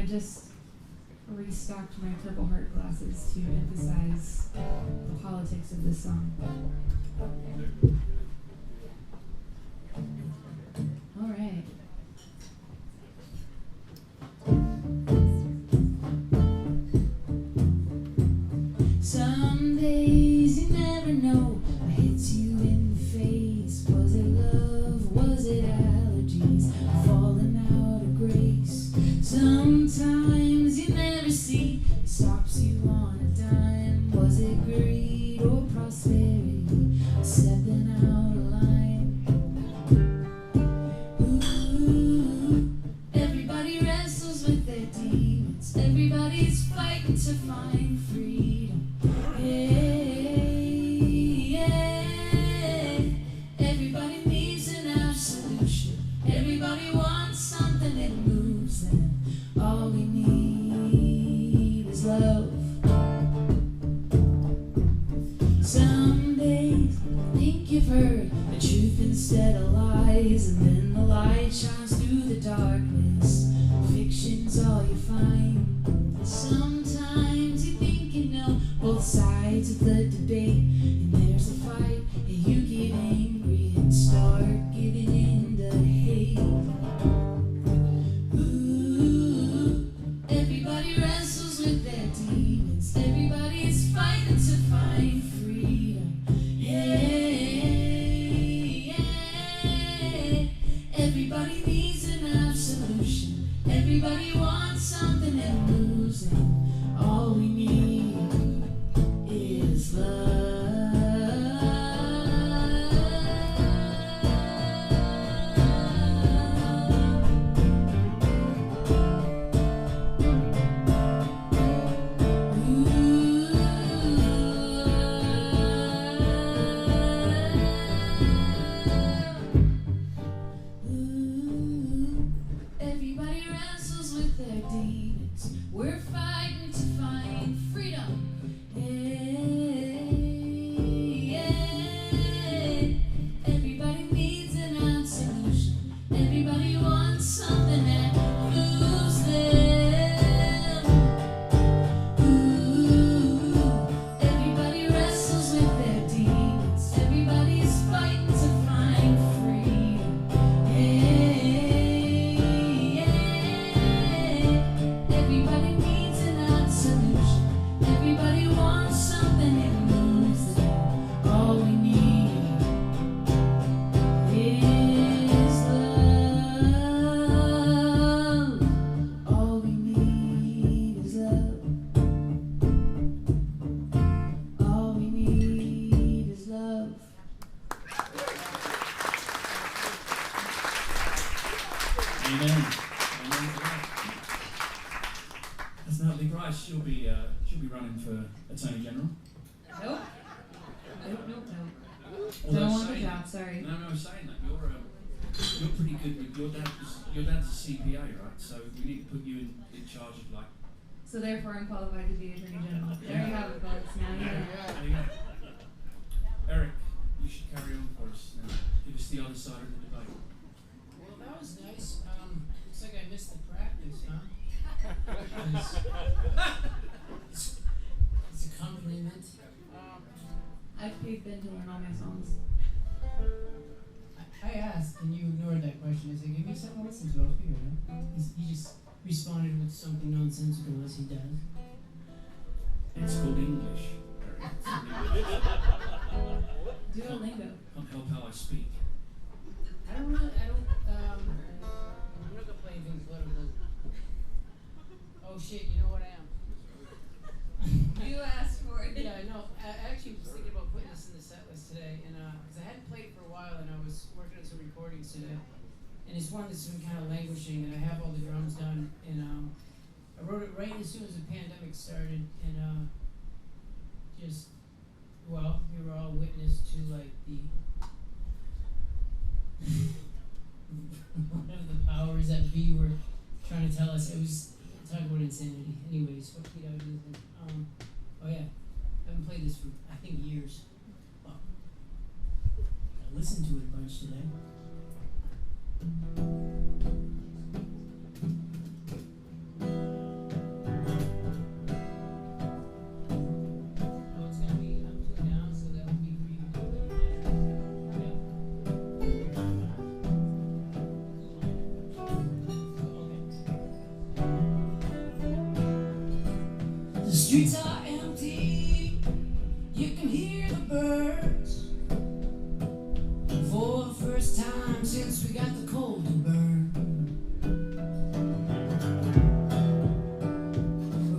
just restocked my Purple Heart glasses to emphasize the politics of this song. All right. Some days you never know what hits you in the face. Was it love? Was it allergies? Falling out of grace. Sometimes you never see it stops you on a dime. Was it greed or prosperity? Stepping out of line. Ooh, everybody wrestles with their demons. Everybody's fighting to find freedom. Everybody needs an absolution. Everybody wants something that moves them. All we need is love. Some days I think you've heard the truth instead of lies, and then the light shines through the darkness. Fiction's all you find. Sometimes you think you know both sides of the debate, and there's a fight, and you get angry and start giving in to hate. Ooh, everybody wrestles with their demons. Everybody's fighting to find freedom. Everybody needs an absolution. Everybody wants something that moves them. All we need is love. Everybody wrestles with their demons. We're fighting to find freedom. Everybody needs an absolution. Everybody wants something that moves them. Ooh, everybody wrestles with their demons. Everybody's fighting to find freedom. Everybody needs an absolution. Everybody wants something that moves them. All we need is love. All we need is love. All we need is love. Amen. Amen to that. That's Natalie Grice. She'll be running for Attorney General. Nope. Although Don't want the saying job, that- sorry. No, saying that you're pretty good with your dad's a CPA, right? So we need to put you in charge of like. So therefore I'm qualified to be Attorney General. There you have it, folks. Now you know. There you go. Eric, you should carry on for us now. Give us the other side of the debate. Well, that was nice. Looks like I missed the practice, huh? It's a compliment. I've paid Ben to learn all my songs. I asked, and you ignored that question. I said, give me something to listen to. I'll figure it out. He just responded with something nonsensical, as he does. It's called English. Duolingo. Can't help how I speak. I'm not gonna play anything political. Oh shit, you know what I am? You asked for it. Yeah, no, I actually was thinking about putting this in the set list today, and because I hadn't played for a while, and I was working on some recordings today, and it's one that's been kind of languishing, and I have all the drums done, and I wrote it right as soon as the pandemic started, and we were all witness to like the whatever the powers that be were trying to tell us. It was talking about insanity. Anyways, what the ideas? Oh yeah, I haven't played this for I think years. Well, I listened to it a bunch today. streets are empty, you can hear the birds. For the first time since we got the cold to burn,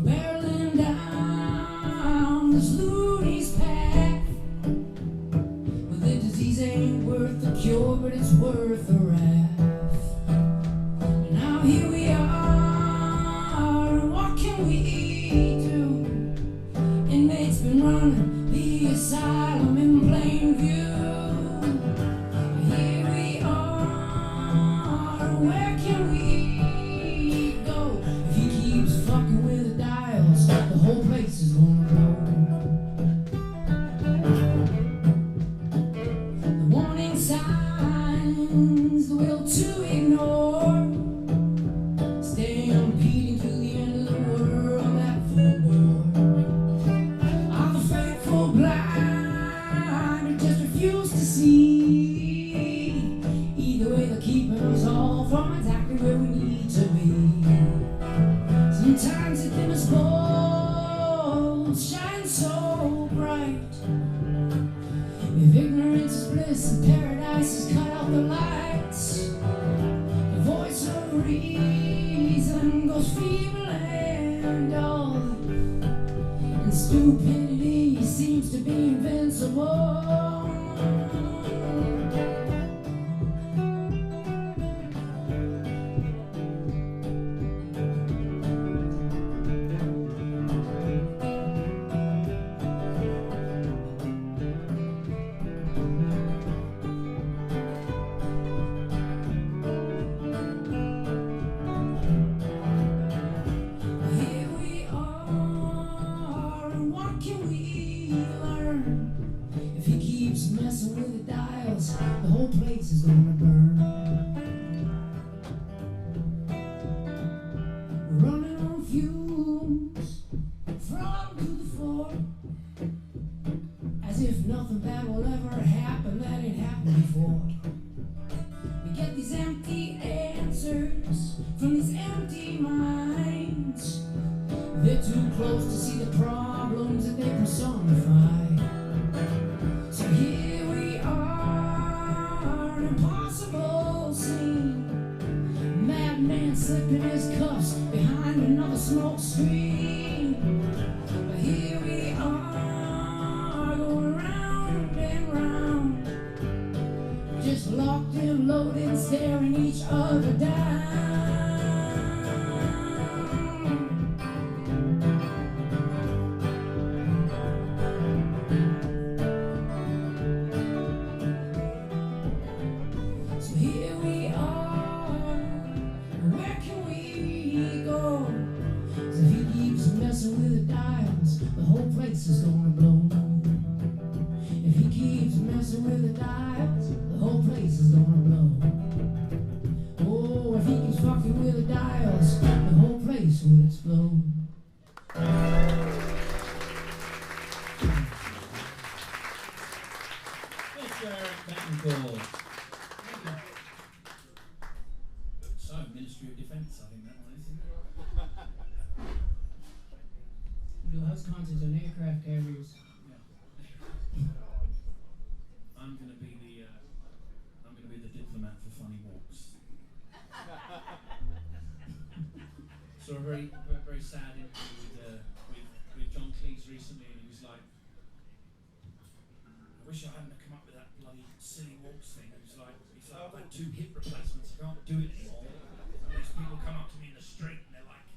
we're barreling down this loony's path. Well, the disease ain't worth the cure, but it's worth the wrath. Now here we are, and what can we do? Inmates been running the asylum in plain view. Here we are, and where can we go? If he keeps fucking with the dials, the whole place is gonna blow. The warning signs, the will to ignore. Stampeding to the end of the world, that full bore. Are the faithful blind, or just refuse to see? Either way, they're keeping us all from exactly where we need to be. Sometimes the dimmest bulbs shine so bright. If ignorance is bliss and paradise has cut out the lights, the voice of reason goes feeble and dull, and stupidity seems to be invincible. Here we are, and what can we learn? If he keeps messing with the dials, the whole place is gonna burn. We're running on fumes, throttle to the floor, as if nothing bad will ever happen that ain't happened before. We get these empty answers from these empty minds. They're too close to see the problems that they personify. So here we are, an impossible scene. Madman slipping his cuffs behind another smoke screen. But here we are, going round and round, just locked and loaded, staring each other down. So here we are, and where can we go? 'Cause if he keeps messing with the dials, the whole place is gonna blow. If he keeps messing with the dials, the whole place is gonna blow. Oh, if he keeps fucking with the dials, the whole place will explode. Mr. Bettencourt. So, Ministry of Defence, I think that one is, isn't it? We do house concerts on aircraft carriers. I'm going to be the diplomat for funny walks. Saw a very sad interview with John Cleese recently, and he was like, I wish I hadn't have come up with that bloody silly walks thing. He's like, I've had 2 hip replacements, I can't do it anymore. And these people come up to me in the street and they're like,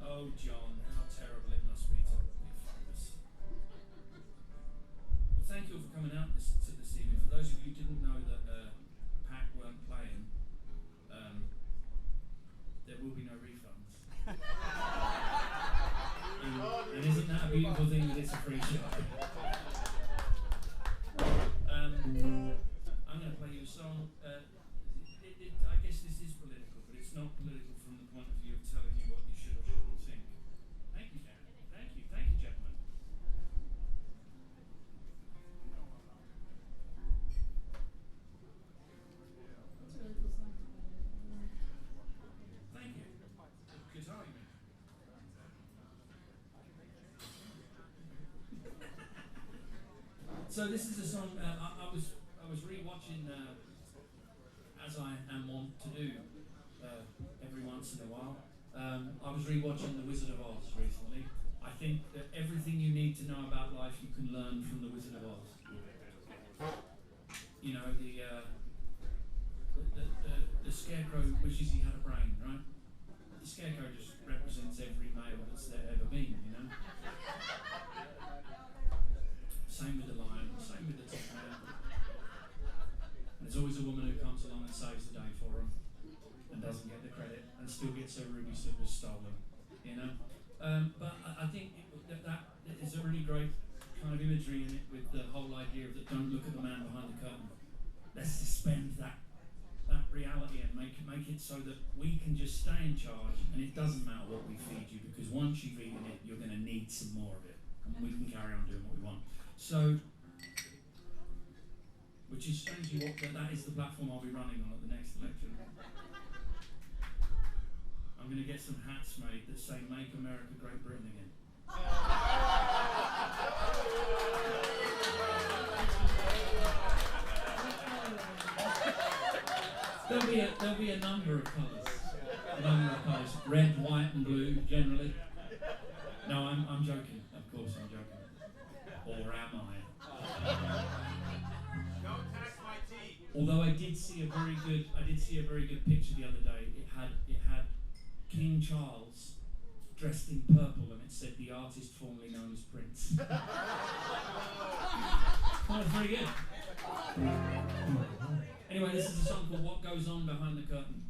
oh John, how terrible it must be to be famous. Well, thank you all for coming out this evening. For those of you who didn't know that Pack weren't playing, there will be no refunds. And isn't that a beautiful thing that it's a free show? I'm going to play you a song. I guess this is political, but it's not political from the point of view of telling you what you should or shouldn't think. Thank you, Dan. Thank you, gentlemen. That's a really So this is a song I was rewatching as I am wont to do every once in a while. I was rewatching The Wizard of Oz recently. I think that everything you need to know about life you can learn from The Wizard of Oz. You know, the scarecrow wishes he had a brain, right? The scarecrow just represents every male that's there ever been, you know? Same with the lion, same with the top man. And there's always a woman who comes along and saves the day for him and doesn't get the credit and still gets her ruby slippers stolen, you know? But I think that is a really great kind of imagery in it, with the whole idea of that don't look at the man behind the curtain. Let's suspend that reality and make it so that we can just stay in charge, and it doesn't matter what we feed you, because once you've eaten it, you're going to need some more of it, and we can carry on doing what we want. So, which is strangely that is the platform I'll be running on at the next election. I'm going to get some hats made that say "Make America Great Britain Again." There'll be a number of colours. Red, white and blue, generally. No, I'm joking. Of course I'm joking. Or am I? Don't tax my teeth. Although I did see a very good picture the other day. It had King Charles dressed in purple, and it said "the artist formerly known as Prince." That was very good. Anyway, this is a song called "What Goes On Behind the Curtain."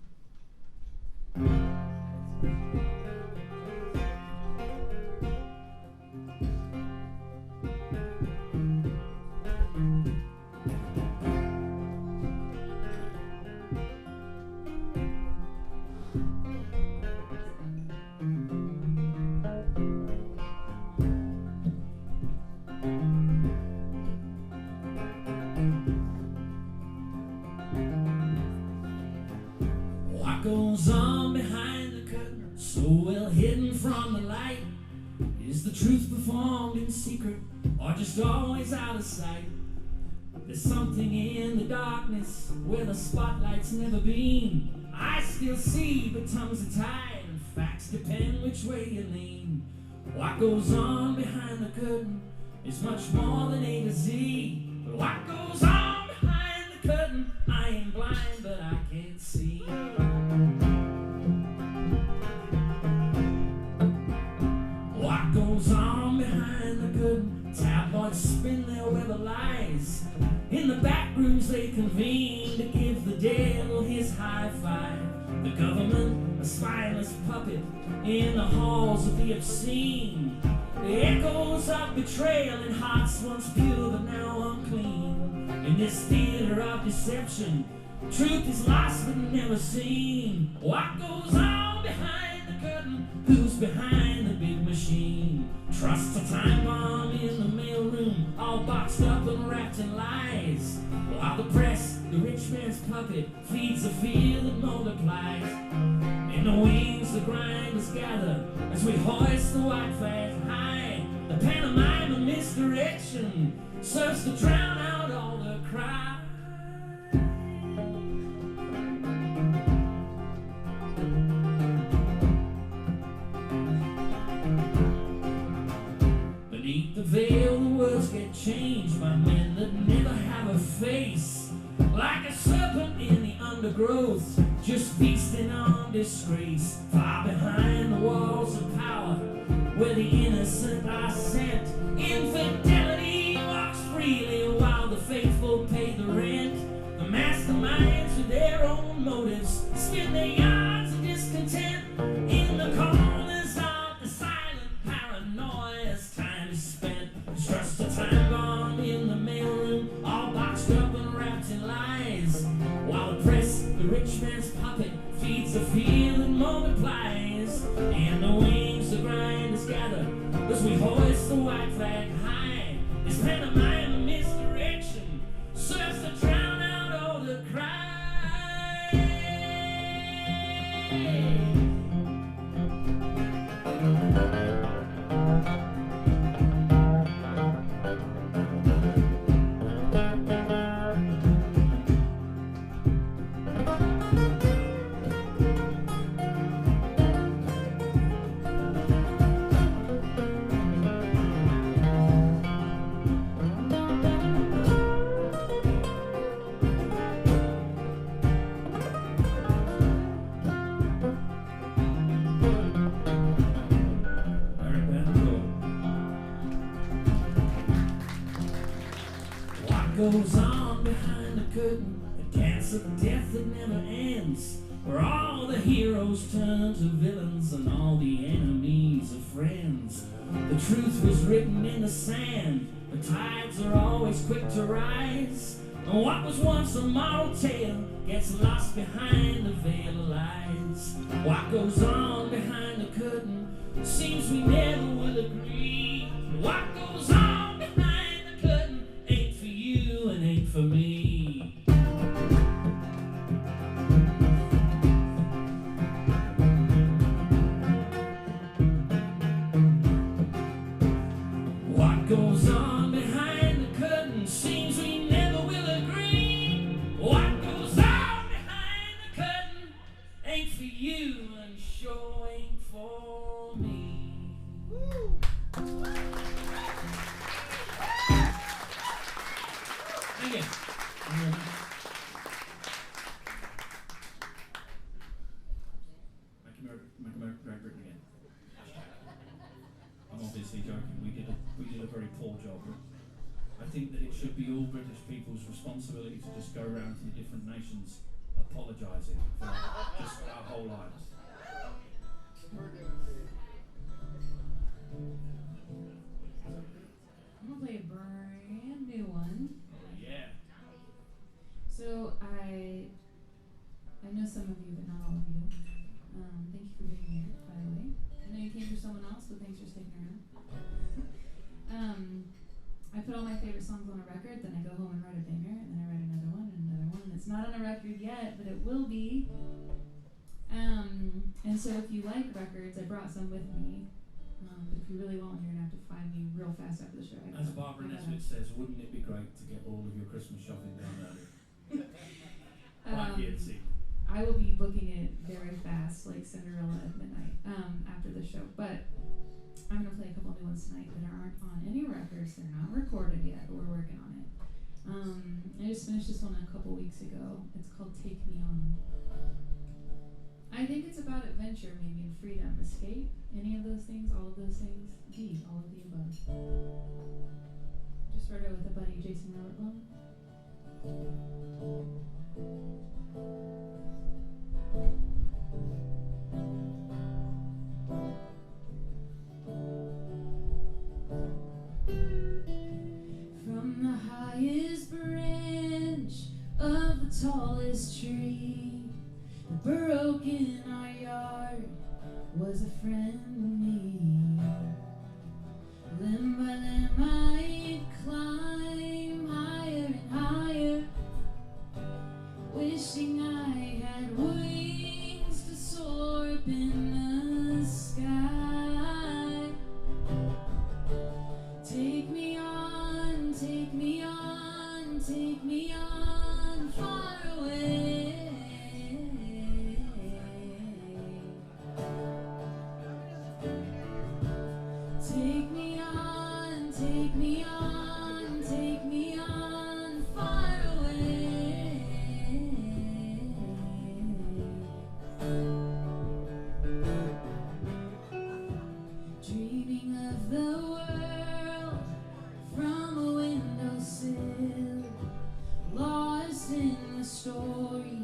Goes on behind the curtain, so well hidden from the light? Is the truth performed in secret, or just always out of sight? There's something in the darkness where the spotlight's never been. I still see, but tongues are tied, and facts depend which way you lean. What goes on behind the curtain is much more than A to Z. But what goes on behind the curtain, I ain't blind, but I can't see. What goes on behind the curtain? Tabloids spin their web of lies. In the back rooms they convene to give the devil his high five. The government, a spineless puppet in the halls of the obscene. The echoes of betrayal in hearts once pure but now unclean. In this theater of deception, truth is lost but never seen. What goes on behind the curtain? Who's behind the big machine? Trust a time bomb in the mailroom, all boxed up and wrapped in lies. While the press, the rich man's puppet, feeds the fear that multiplies. In the wings the grinders gather as we hoist the white flag high. The pantomime of misdirection serves to drown out all the cries. Beneath the veil, the words get changed by men that never have a face. Like a serpent in the undergrowth, just feasting on disgrace. Far behind the walls of power, where the innocent are sent, infidelity walks freely while the faithful pay the rent. The masterminds with their own motives spin their yards of discontent in the corners of the silent paranoia as time is spent. Trust a time bomb in the mailroom, all boxed up and wrapped in lies. While the press, the rich man's puppet, feeds the fear that multiplies. And the wings, the grinders gather as we hoist the white flag high. This pantomime of misdirection serves to drown out all the cries. What goes on behind the curtain? A dance of death that never ends, where all the heroes turn to villains and all the enemies are friends. The truth was written in the sand, the tides are always quick to rise, and what was once a moral tale gets lost behind the veil of lies. What goes on behind the curtain seems we never will agree. What goes on behind the curtain ain't for you and ain't for me. What goes on behind the curtain seems we never will agree. What goes on behind the curtain ain't for you and sure ain't for me. Thank you. Make Britain again. I'm obviously joking. We did a very poor job. I think that it should be all British people's responsibility to just go around to the different nations apologising for just our whole lives. I'm gonna play a brand new one. Oh yeah. So I know some of you, but not all of you. Thank you for being here, by the way. I know you came for someone else, but thanks for sticking around. I put all my favorite songs on a record, then I go home and write a banger, and then I write another one and another one. It's not on a record yet, but it will be. And so if you like records, I brought some with me. But if you really want one, you're gonna have to find me real fast after the show. As Barbara Nesbitt says, wouldn't it be great to get all of your Christmas shopping done early? Right here, see. I will be booking it very fast, like Cinderella at midnight, after the show. But I'm gonna play a couple new ones tonight that aren't on any records. They're not recorded yet, but we're working on it. I just finished this one a couple weeks ago. It's called Take Me On. I think it's about adventure, maybe, and freedom, escape. Any of those things, all of those things. D, all of the above. Just wrote it with a buddy, Jason Robert Long. From the highest branch of the tallest tree that broke in our yard was a friend of me. Limb by limb I'd climb higher and higher, wishing I had wings to soar up in the sky. Take me on, take me on, take me on, far away. Take me on, take me on, take me on, far away. Dreaming of the world from a windowsill, lost in the story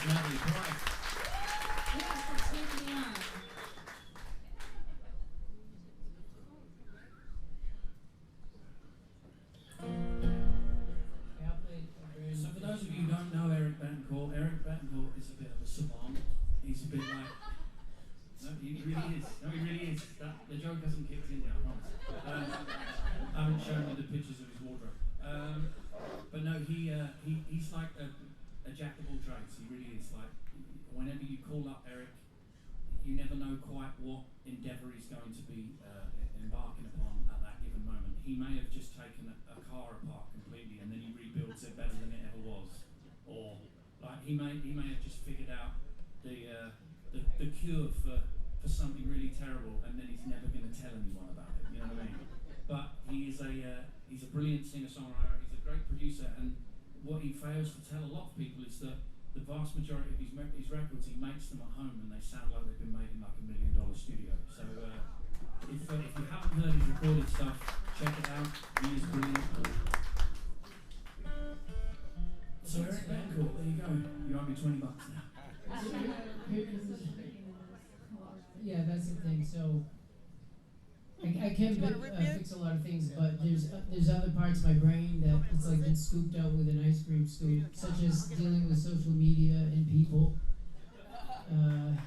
Natalie, quiet. Yeah, for taking me on. Yeah, I played a very So for those of you who don't know Eric Bettencourt is a bit of a savant. He's a bit like... No, he really is. No, he really is. The joke hasn't kicked in yet, I promise. I haven't shown you the pictures of his wardrobe. But no, he's like a jack of all trades. He really is. Like, whenever you call up Eric, you never know quite what endeavour he's going to be embarking upon at that given moment. He may have just taken a car apart completely and then he rebuilds it better than it ever was, or like he may have just figured out the cure for something really terrible, and then he's never going to tell anyone about it. You know what I mean? But he's a brilliant singer-songwriter. He's a great producer, and what he fails to tell a lot of people is that the vast majority of his records, he makes them at home and they sound like they've been made in like $1 million studio. So if you haven't heard his recorded stuff, check it out. He is brilliant. So Eric Bettencourt, there you go. You owe me $20 now. Yeah, that's the thing. So I can fix a lot of things, but there's other parts of my brain that it's like been scooped out with an ice cream scoop, such as dealing with social media and people, and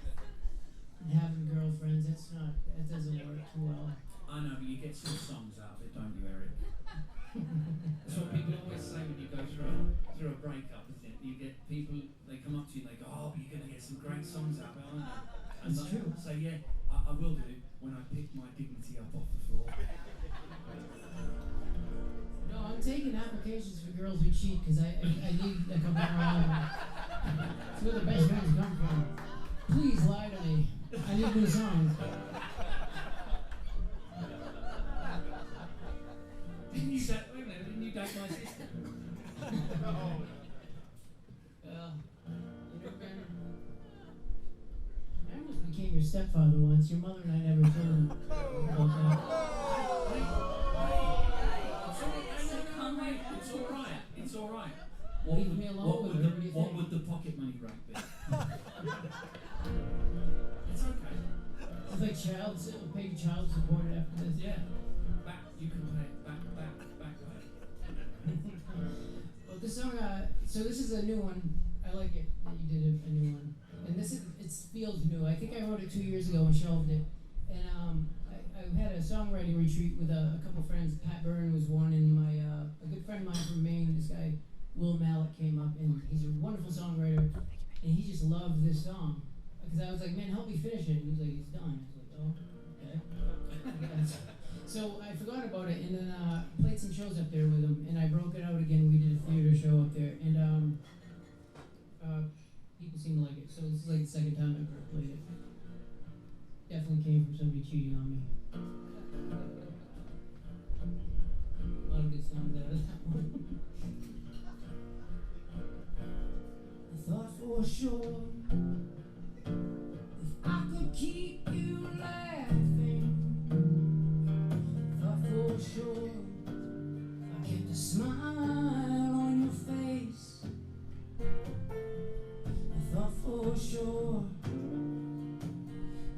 having girlfriends. That doesn't work too well. I know, but you get some songs out of it, don't you, Eric? That's what people always say when you go through a breakup, isn't it? You get people, they come up to you and they go, oh, but you're going to get some great songs out of it, aren't you? And That's true. So yeah, I will do when I pick my dignity up off the floor. No, I'm taking applications for girls who cheat because I need to come around. It's where the best friends come from. Please lie to me. I need new songs. Didn't you date, wait a minute, didn't you date my sister? Well, you know, Ben, I almost became your stepfather once. Your mother and I never told him about that. It's alright. Leave me alone with her. What do you What think? would the pocket money rate be? It's okay. It's like pay child support after this. Yeah. You can pay it back pay. Well, this song, so this is a new one. I like it that you did a new one. And it feels new. I think I wrote it 2 years ago and shelved it. And I had a songwriting retreat with a couple friends. Pat Byrne was one, and a good friend of mine from Maine, this guy, Will Mallett, came up, and he's a wonderful songwriter, and he just loved this song. Because I was like, man, help me finish it. And he was like, it's done. I was like, oh, okay. So I forgot about it, and then played some shows up there with him, and I broke it out again. We did a theater show up there, and people seem to like it. So this is like the second time I've ever played it. Definitely came from somebody cheating on me. A lot of good songs out of that one. I thought for sure if I could keep you laughing, thought for sure I kept a smile on your face. I thought for sure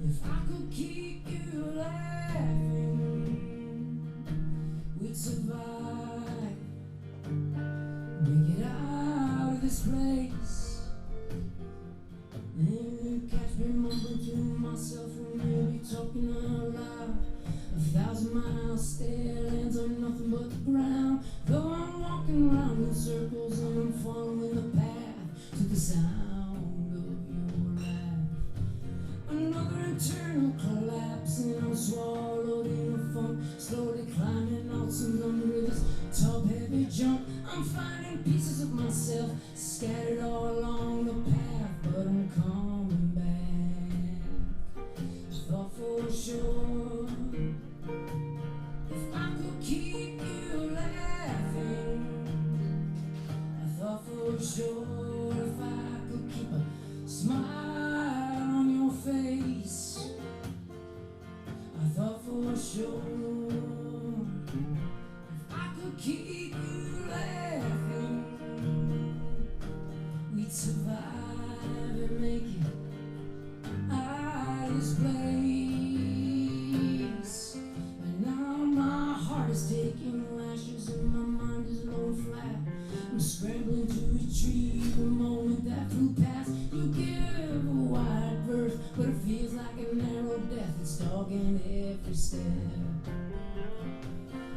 if I could keep you laughing, we'd survive, make it out of this place. And catch me mumbling to myself when really talking out loud. 1,000 miles stare, lands on nothing but the ground. Though I'm walking around in circles and I'm following the path to the sound of your laugh. Another internal collapse, and I'm swallowed in a funk, slowly climbing out some under this top heavy jump. I'm finding pieces of myself scattered all along the path, but I'm coming back. Thought for sure if I could keep you laughing, I thought for sure if I could keep a smile on your face, I thought for sure if I could keep you laughing, we'd survive, make it out of this place. And now my heart is taking lashes and my mind is blown flat. I'm scrambling to retrieve the moment that flew past. You give a wide berth, but it feels like a narrow death. It's dogging every step.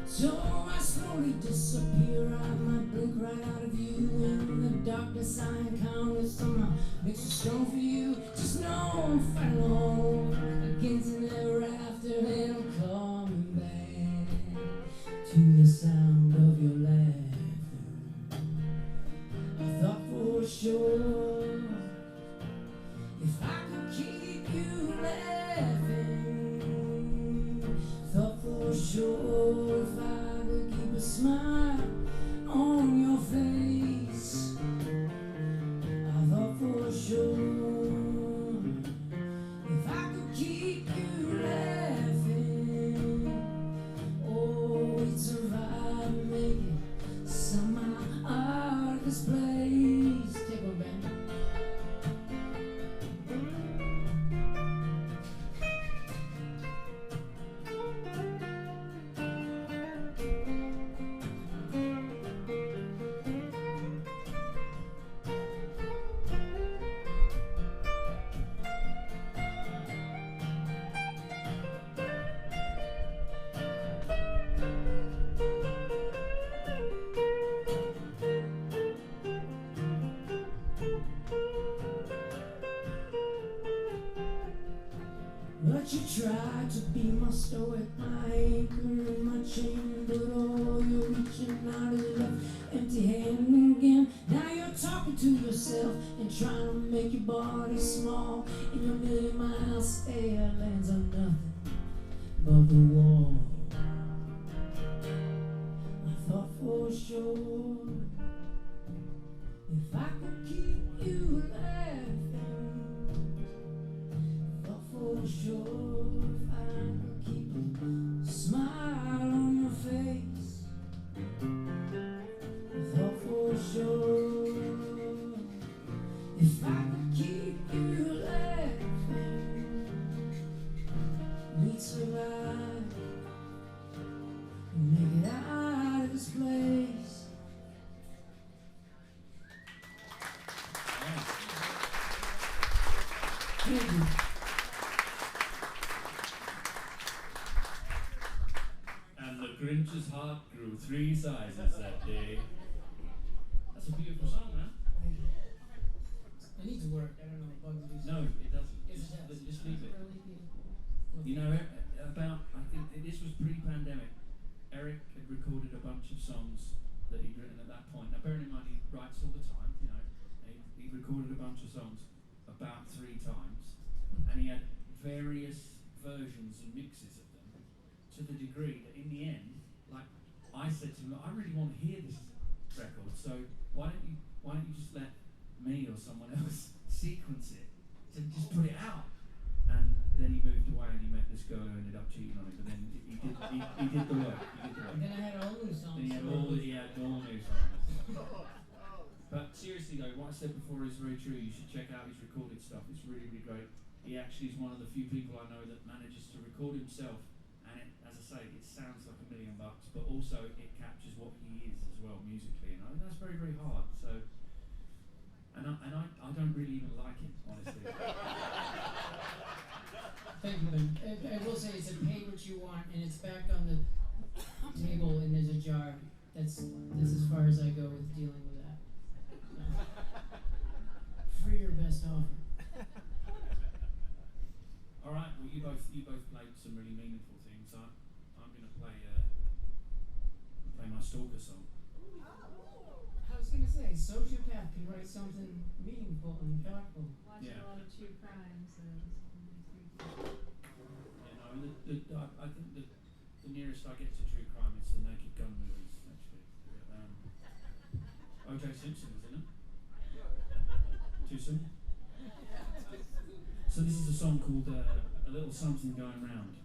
So I slowly disappear, I might blink right out of you. In the darkness I encounter somehow makes it strong for you. Just know I'm fighting alone against an ever after, and I'm coming back to the sound of your laughter. I thought for sure if I could keep you laughing, thought for sure if I could keep a smile on your face, I thought for sure if I could keep you laughing, oh, we'd survive and make it somehow out of this place. Take one, band. But you tried to be my stoic, my anchor and my chain. But all you're reaching out is left empty-handed again. Now you're talking to yourself and trying to make your body small. And your million miles air lands on nothing but the wall. I thought for sure if I could keep you laughing, thought for sure if I could keep a smile on your face, thought for sure if I could keep you laughing, we'd survive and make it out of this place. Thank you. And the Grinch's heart grew 3 sizes that day. That's a beautiful song, man. I need to work. I don't know. Bugs do No, it doesn't. Yes, it does. Just leave it. Really beautiful. You know, I think this was pre-pandemic. Eric had recorded a bunch of songs that he'd written at that point. Now, bearing in mind, he writes all the time, you know. He recorded a bunch of songs about 3 times, and he had various versions and mixes of them to the degree that in the end, like, I said to him, I really want to hear this record, so why don't you just let me or someone else sequence it to just put it out? And then he moved away and he met this girl who ended up cheating on him, but then he did the work. And then I had all new songs. Then he had all new songs. But seriously though, what I said before is very true. You should check out his recorded stuff. It's really, really great. He actually is one of the few people I know that manages to record himself, and it, as I say, it sounds like $1 million, but also it captures what he is as well musically, and I think that's very, very hard. So, and I don't really even like him, honestly. Thank you, Ben. I will say it's a pay what you want, and it's back on the table, and there's a jar. That's as far as I go with dealing with that. For your best offer. All right. Well, you both played some really meaningful things. I'm going to play my Stalker song. I was going to say, sociopath can write something meaningful and thoughtful. Watching Yeah. a lot of true crime, so You know, I think the nearest I get to true crime is the Naked Gun movies, actually. O.J. Simpson was in them. Too soon? So this is a song called A Little Something Going Round.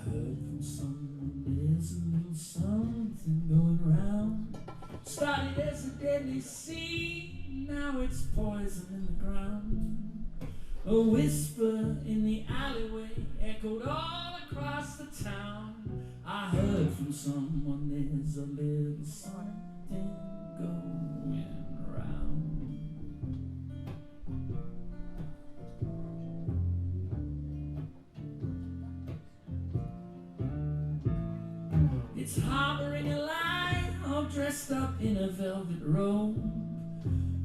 heard from someone there's a little something going round. Started as a deadly seed, now it's poison in the ground. A whisper in the alleyway echoed all across the town. I heard from someone there's a little something going round. It's harboring a lie, all dressed up in a velvet robe.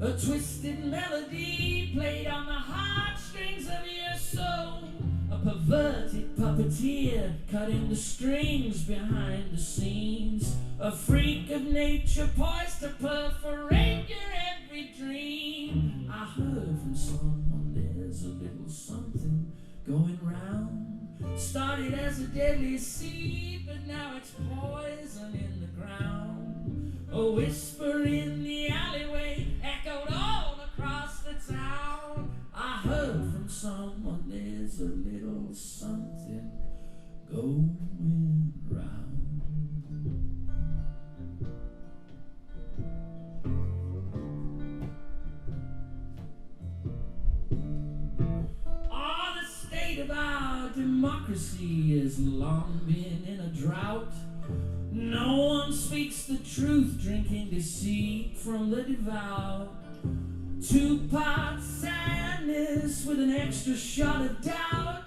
A twisted melody played on the heartstrings of your soul. A perverted puppeteer cutting the strings behind the scenes. A freak of nature poised to perforate your every dream. I heard from someone there's a little something going round. Started as a deadly seed, but now it's poison in the ground. A whisper in the alleyway echoed all across the town. I heard from someone there's a little something going round. Oh, the state of our democracy has long been in a drought. No one speaks the truth, drinking deceit from the devout. 2 parts sadness with an extra shot of doubt,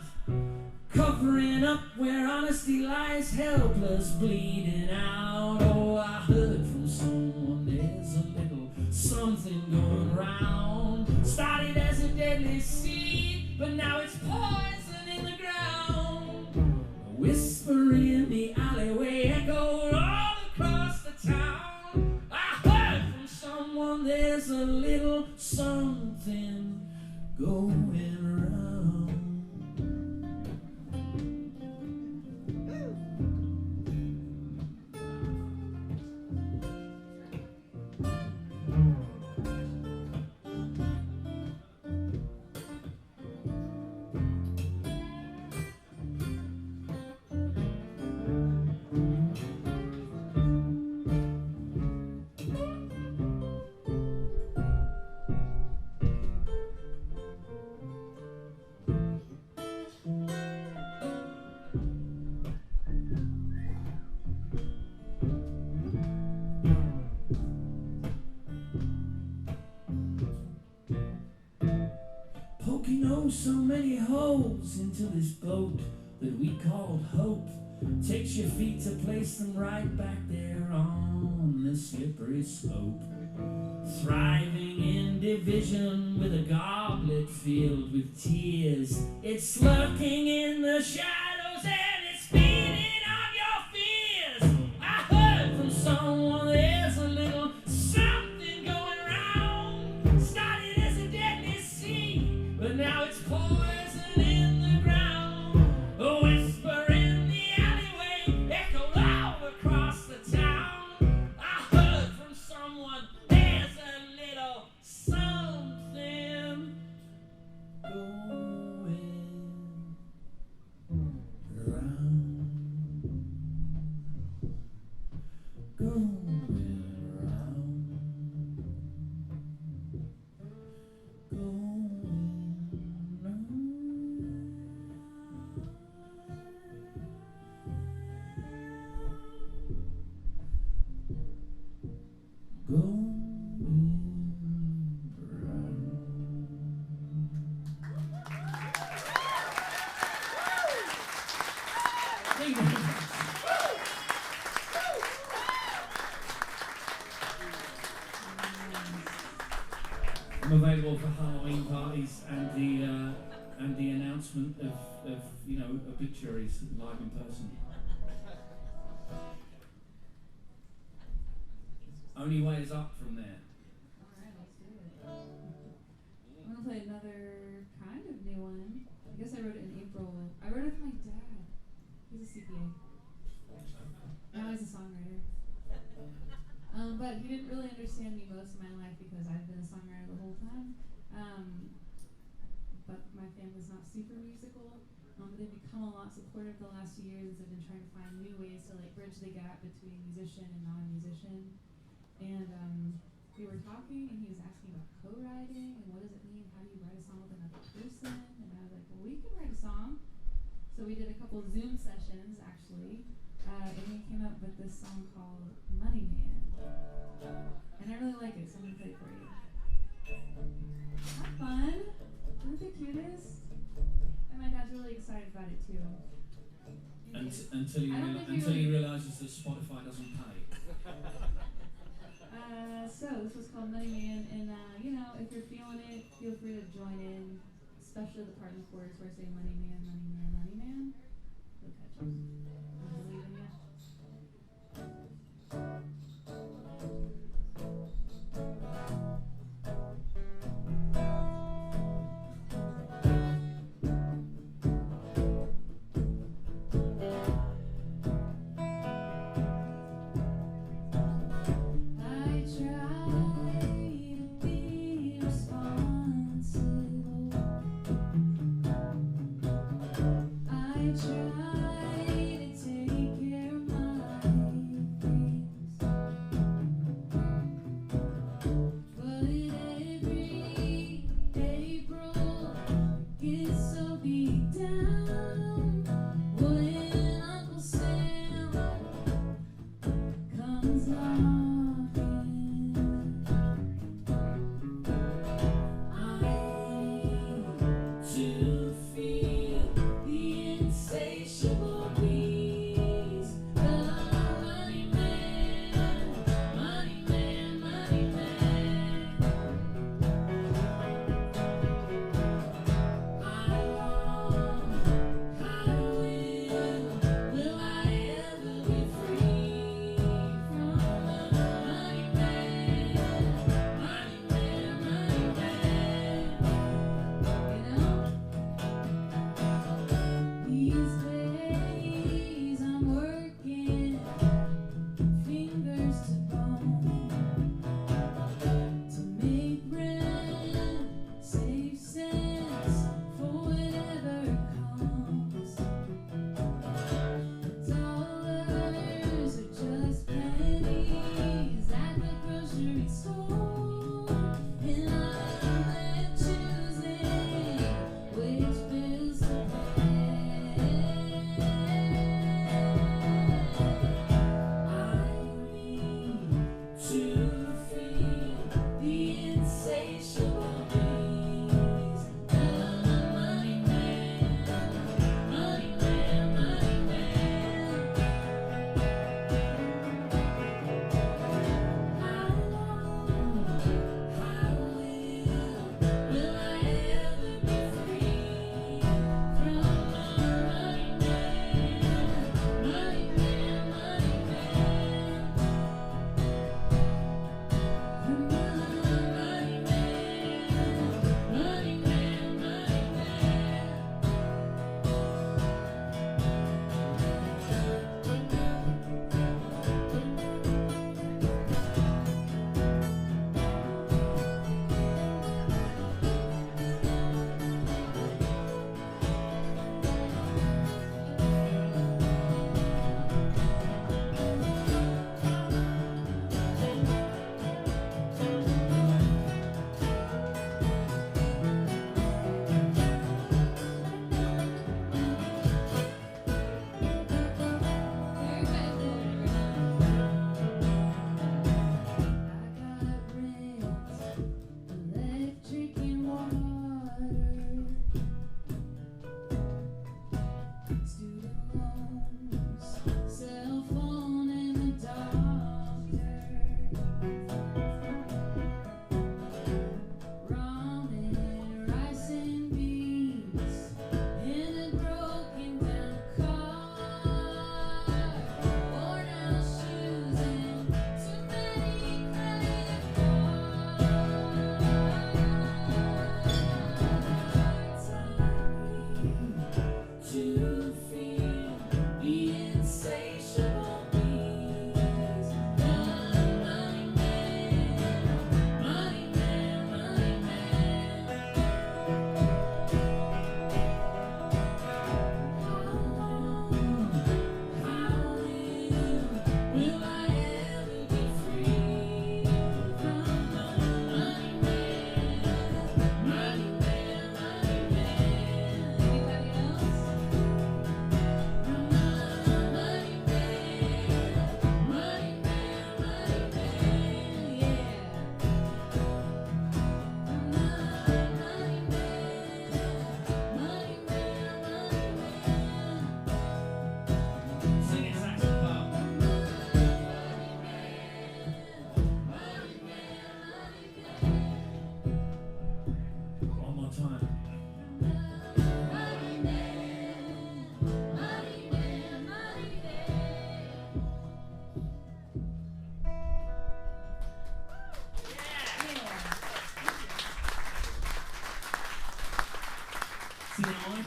covering up where honesty lies helpless, bleeding out. Oh, I heard from someone there's a little something going round. Started as a deadly seed, but now it's poison in the ground. A whisper in the alleyway echoed all across the town. I heard from someone there's a little something going around. Poking oh so many holes into this boat that we called hope. Takes your feet to place them right back there on the slippery slope. Thriving in division with a goblet filled with tears. It's lurking in the shadows and it's feeding on your fears. I heard from someone there's a little something going round. Started as a deadly seed, but now it's poison in the ground. A whisper in the alleyway echoed all across the town. I heard from someone there's a little something going round. Going round. Going round. I'm available for Halloween parties and the announcement of obituaries live in person. Only way is up from there. Alright, let's do it. I'm gonna play another kind of new one. I guess I wrote it in April. I wrote it with my dad. He's a CPA. Now he's a songwriter. But he didn't really understand me most of my life because I've been a songwriter the whole time. But my family's not super musical. But they've become a lot supportive the last few years as they've been trying to find new ways to like bridge the gap between musician and non-musician. And we were talking, and he was asking about co-writing and what does it mean? How do you write a song with another person? And I was like, well, we can write a song. So we did a couple of Zoom sessions actually, and we came up with this song called Money Man. And I really like it, so I'm gonna play it for you. Have fun. Isn't it the cutest? And my dad's really excited about it too. Until he realizes that Spotify doesn't pay. So this was called Money Man, and you know, if you're feeling it, feel free to join in, especially the part in the chorus where I say Money Man, Money Man, Money Man. You'll catch on. I'm believing you. I try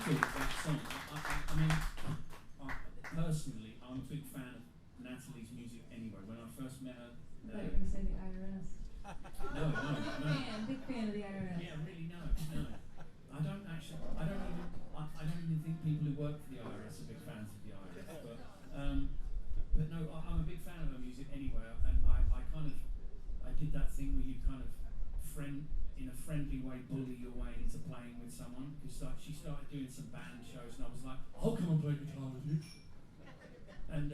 thought that song. I mean, personally, I'm a big fan of Natalie's music anyway. When I first met her, I thought you were gonna say the IRS. no. Big fan of the IRS. Yeah, really, no. I don't even think people who work for the IRS are big fans of the IRS. But no, I'm a big fan of her music anyway, and I did that thing where you kind of in a friendly way bully your way into playing with someone, because she started doing some band shows, and I was like, I'll come and play guitar with you. And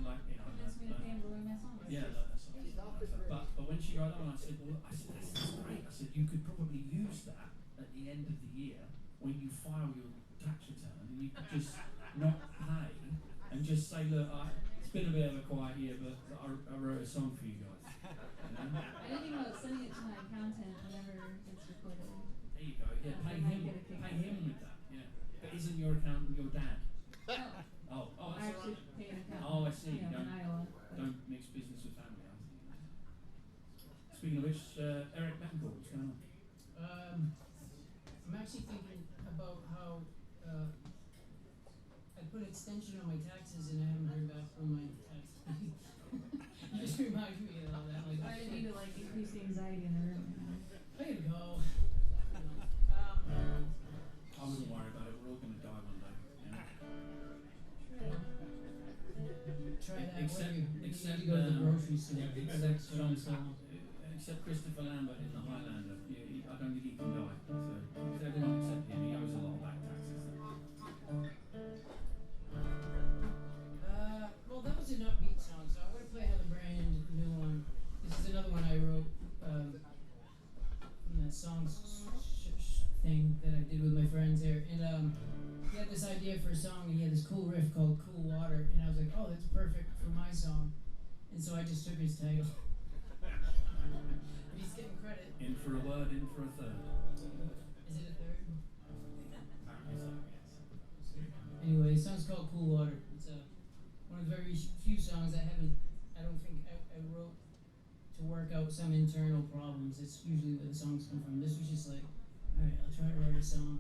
like, you know, That's me to pay him to learn my songs. yeah, that's but when she got on, I said, that's great. I said, you could probably use that at the end of the year when you file your tax return, and you could just not pay and just say, look, it's been a bit of a quiet year, but I wrote a song for you guys. You know? I didn't think about sending it to my accountant whenever it's recorded. There you go. Yeah, pay him with that. Yeah, but isn't your accountant your dad? Oh, Oh, I that's all actually right. pay an accountant. Oh, I see. You know, in Iowa. Don't mix business with family. Speaking of which, Eric Bettencourt, what's going on? I'm actually thinking about how I put an extension on my taxes and I haven't heard back from my tax. You just reminded me of all that. Like, I didn't need to like increase the anxiety in the room. You know? Way to go. I wouldn't worry about it. We're all going to die one day. You know? Try that. Except when you except need to go to the grocery store. except Christopher Lambert in The Highlander. I don't think he can die. So everyone except him, he owes a lot of back taxes. Well, that was an upbeat song, so I'm going to play another brand new one. This is another one I wrote from that song thing that I did with my friends here. And he had this idea for a song, and he had this cool riff called Cool Water, and I was like, oh, that's perfect for my song. And so I just took his title. He's getting credit. In for a word, in for a third. Is it a third? Apparently so, yes. Anyway, the song's called Cool Water. It's one of the very few songs I don't think I wrote to work out some internal problems. It's usually where the songs come from. This was just like, alright, I'll try to write a song.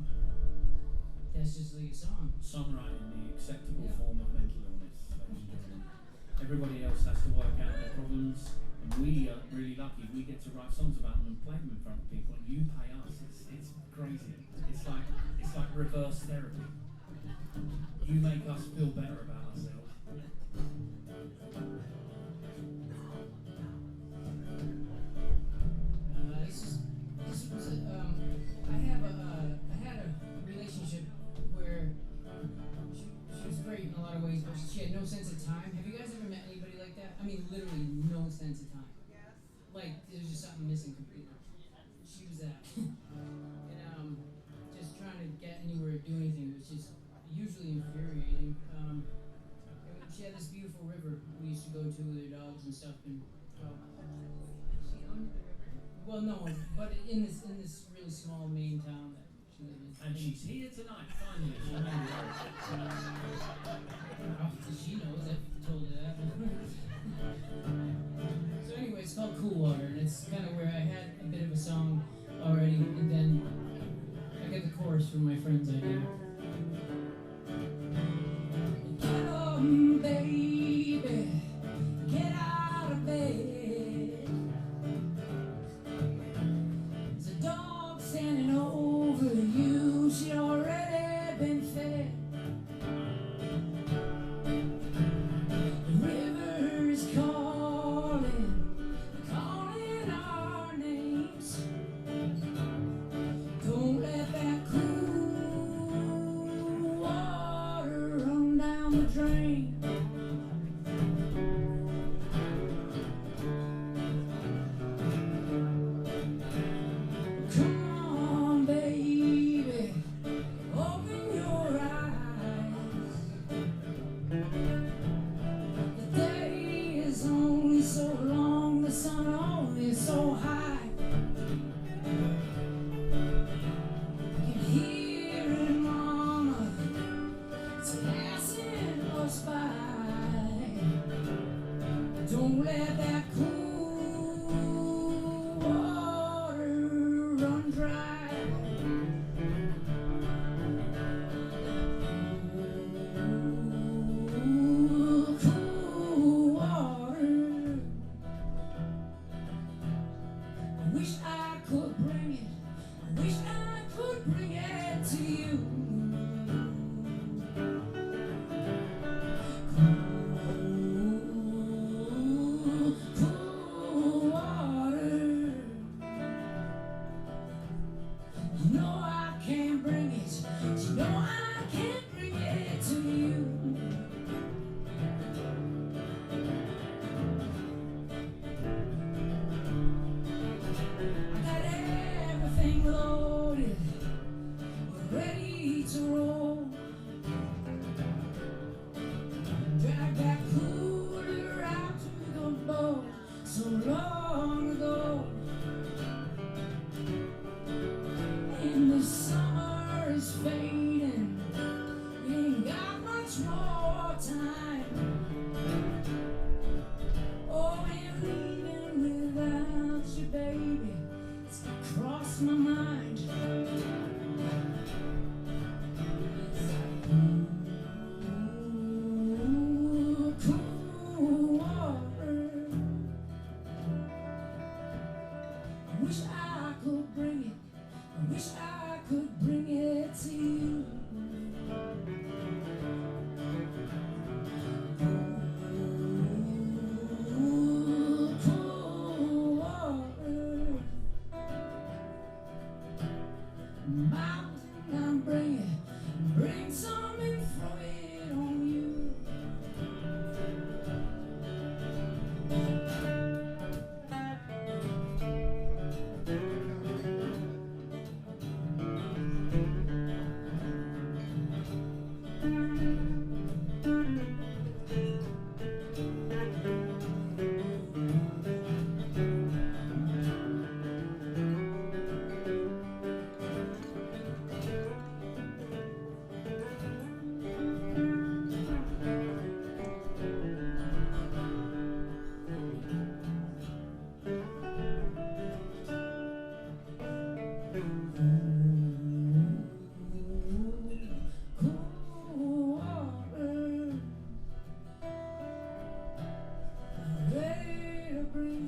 That's just like a song. Songwriting, the acceptable Yeah. form of mental illness, ladies and gentlemen. Everybody else has to work out their problems, and we are really lucky. We get to write songs about them and play them in front of people, and you pay us. It's crazy. It's like reverse therapy. You make us feel better about ourselves. I had a relationship where she was great in a lot of ways, but she had no sense of time. Have you guys ever met anybody like that? I mean, literally no sense of time. Like, there's just something missing completely. She was that. And just trying to get anywhere or do anything was just usually infuriating. And she had this beautiful river we used to go to with her dogs and stuff. And She owned the river. well, no, but in this really small Maine town that she lived in. And she's here tonight, finally. She knows, I've told her that. So anyway, it's called Cool Water, and it's kind of where I had a bit of a song already, and then I get the chorus from my friend's idea. Get on, baby, get out of bed. There's a dog standing over you, she'd already been fed.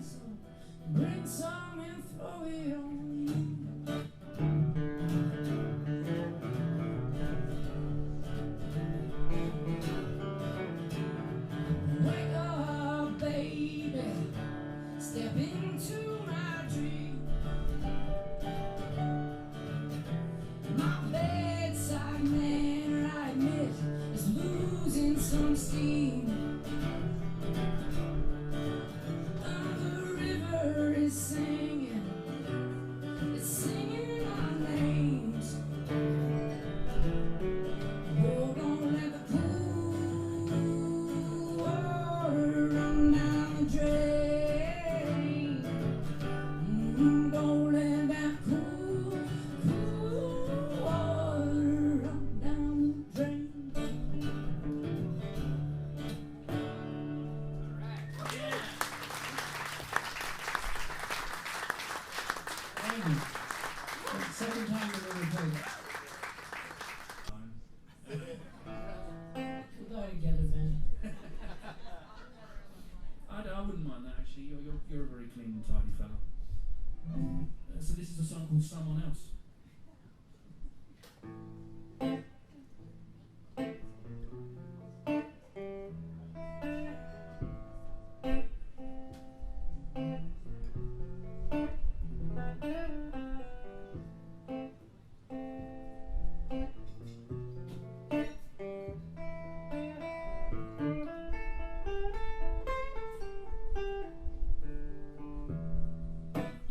so bring some and throw it on you. Wake up, baby, step into my dream. My bedside manner, I admit, is losing some steam. The river is singing, it's singing our names. Oh, don't let the cool water run down the drain. Don't let that cool water run down the drain. Thank you. Second time we've ever played that. We'll go together, Ben. I wouldn't mind that actually. You're a very clean and tidy fella. So this is a song called Someone Else.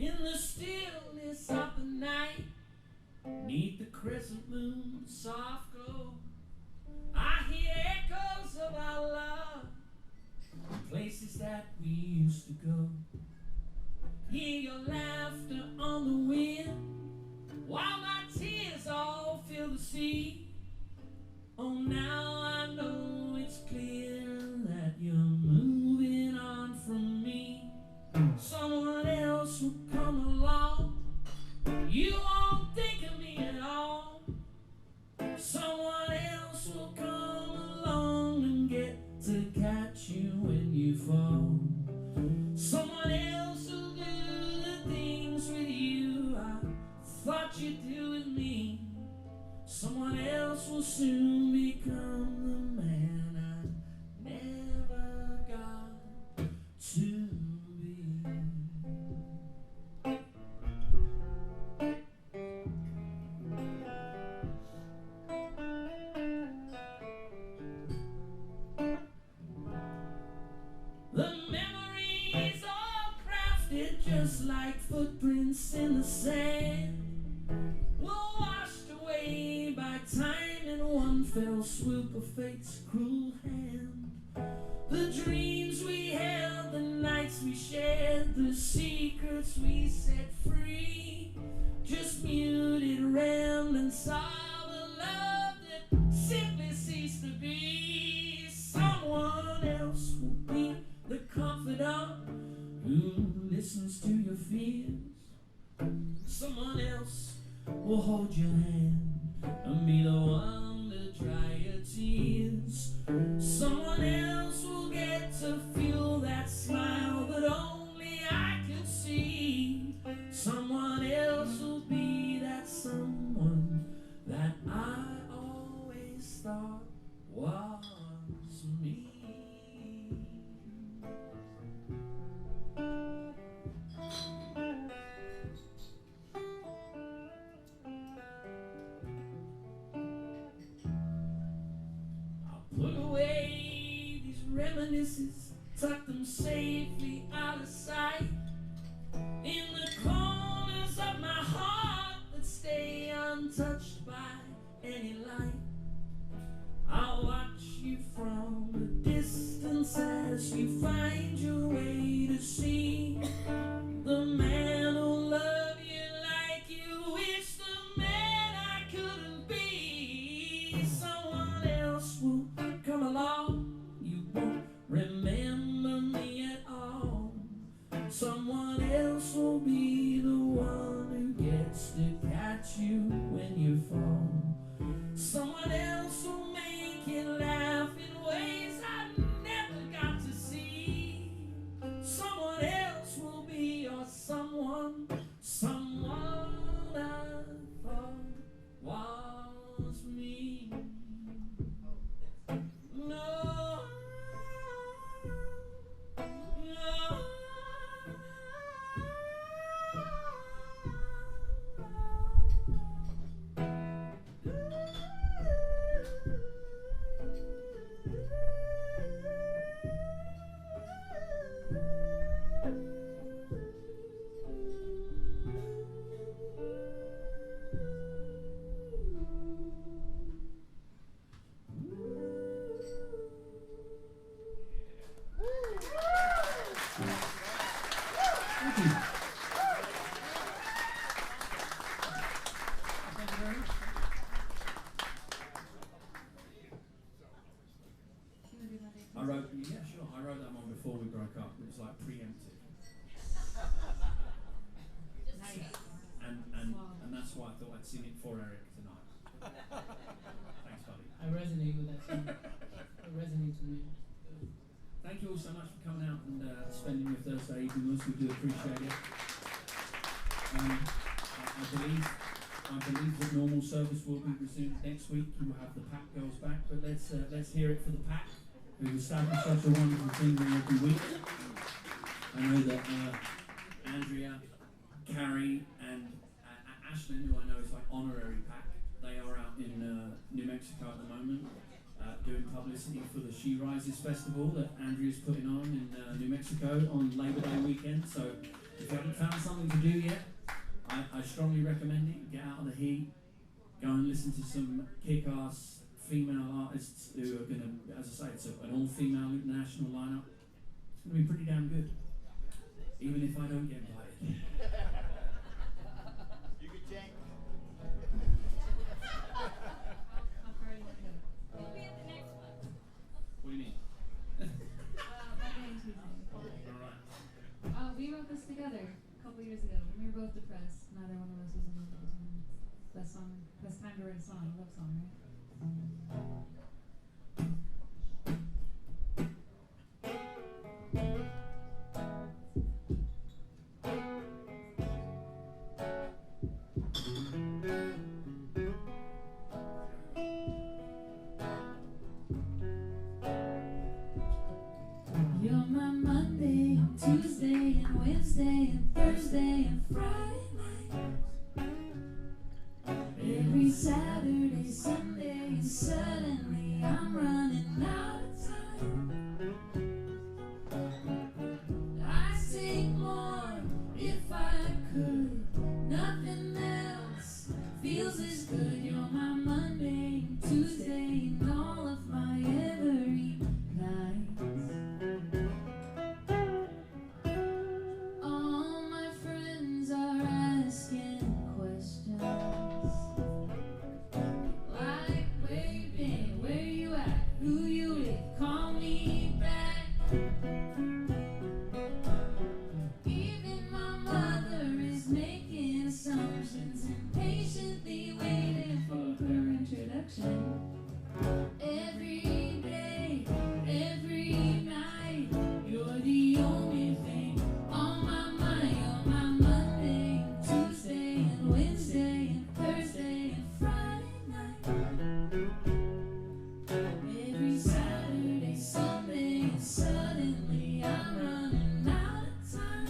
In the stillness of the night, neath the crescent moon's soft glow, I hear echoes of our love, places that we used to go. Hear your laughter on the wind, while my tears all fill the sea. Oh, now I know it's clear that you're moving on from me. Someone else will come along, you won't think of me at all. Someone else will come along and get to catch you when you fall. Someone else will do the things with you I thought you'd do with me. Someone else will soon become the man I never got to be. The memories all crafted just like footprints in the sand, were washed away by time in one fell swoop of fate's cruel hand. The dreams we held, the nights we shared, the secrets we set free, just muted remnants of a love that simply ceased to be. Someone else will be the confidant who listens to your fears. Someone else will hold your hand and be the one to dry your tears. Someone else will get to feel that smile that only I could see. Someone else will be that someone that I always thought was me. Put away these reminiscences, tuck them safely out of sight, in the corners of my heart that stay untouched by any light. I'll watch you from a distance as you find your way to see the man who'll love you like you wish the man I couldn't be. Someone else will come along, you won't remember me at all. Someone else will be the one who gets to catch you when you fall. Someone else will make you laugh in ways I never got to see. Someone else Yeah, sure. I wrote that one before we broke up. It was like preemptive. Nice. And that's why I thought I'd sing it for Eric tonight. Thanks, buddy. I resonate with that song. It resonates with me. Thank you all so much for coming out and spending your Thursday evening with us. We do appreciate it. I believe that normal service will be resumed next week. We will have the Pack girls back, but let's hear it for the Pack, who established such a wonderful thing every week. I know that Andrea, Carrie, and Ashlyn, who I know is like honorary Pack, they are out in New Mexico at the moment, doing publicity for the She Rises festival that Andrea's putting on in New Mexico on Labor Day weekend. So if you haven't found something to do yet, I strongly recommend it. Get out of the heat, go and listen to some kick-ass female artists who are going to, as I say, it's an all-female international lineup. It's going to be pretty damn good, even if I don't get invited. You could change. How far are you gonna go? We'll be at the next one. What do you mean? Monday and Tuesday. All right. We wrote this together a couple years ago. We were both depressed. Neither one of us was in love at the time. Best time to write a song, love song, right? You're my Monday and Tuesday and Wednesday and Thursday and Friday night. Every Saturday, Sunday, and suddenly I'm running out of time. I'd take more if I could. Nothing else feels as good. You're my Monday and Tuesday and all of my every nights. All my friends are asking questions like, where you been, where you at, who you with, call me back. Even my mother is making assumptions and patiently waiting for her introduction. Every day, every night, you're the only thing on my mind. You're my Monday, Tuesday, and Wednesday, and Thursday, and Friday night. Every Saturday, Sunday, and suddenly I'm running out of time.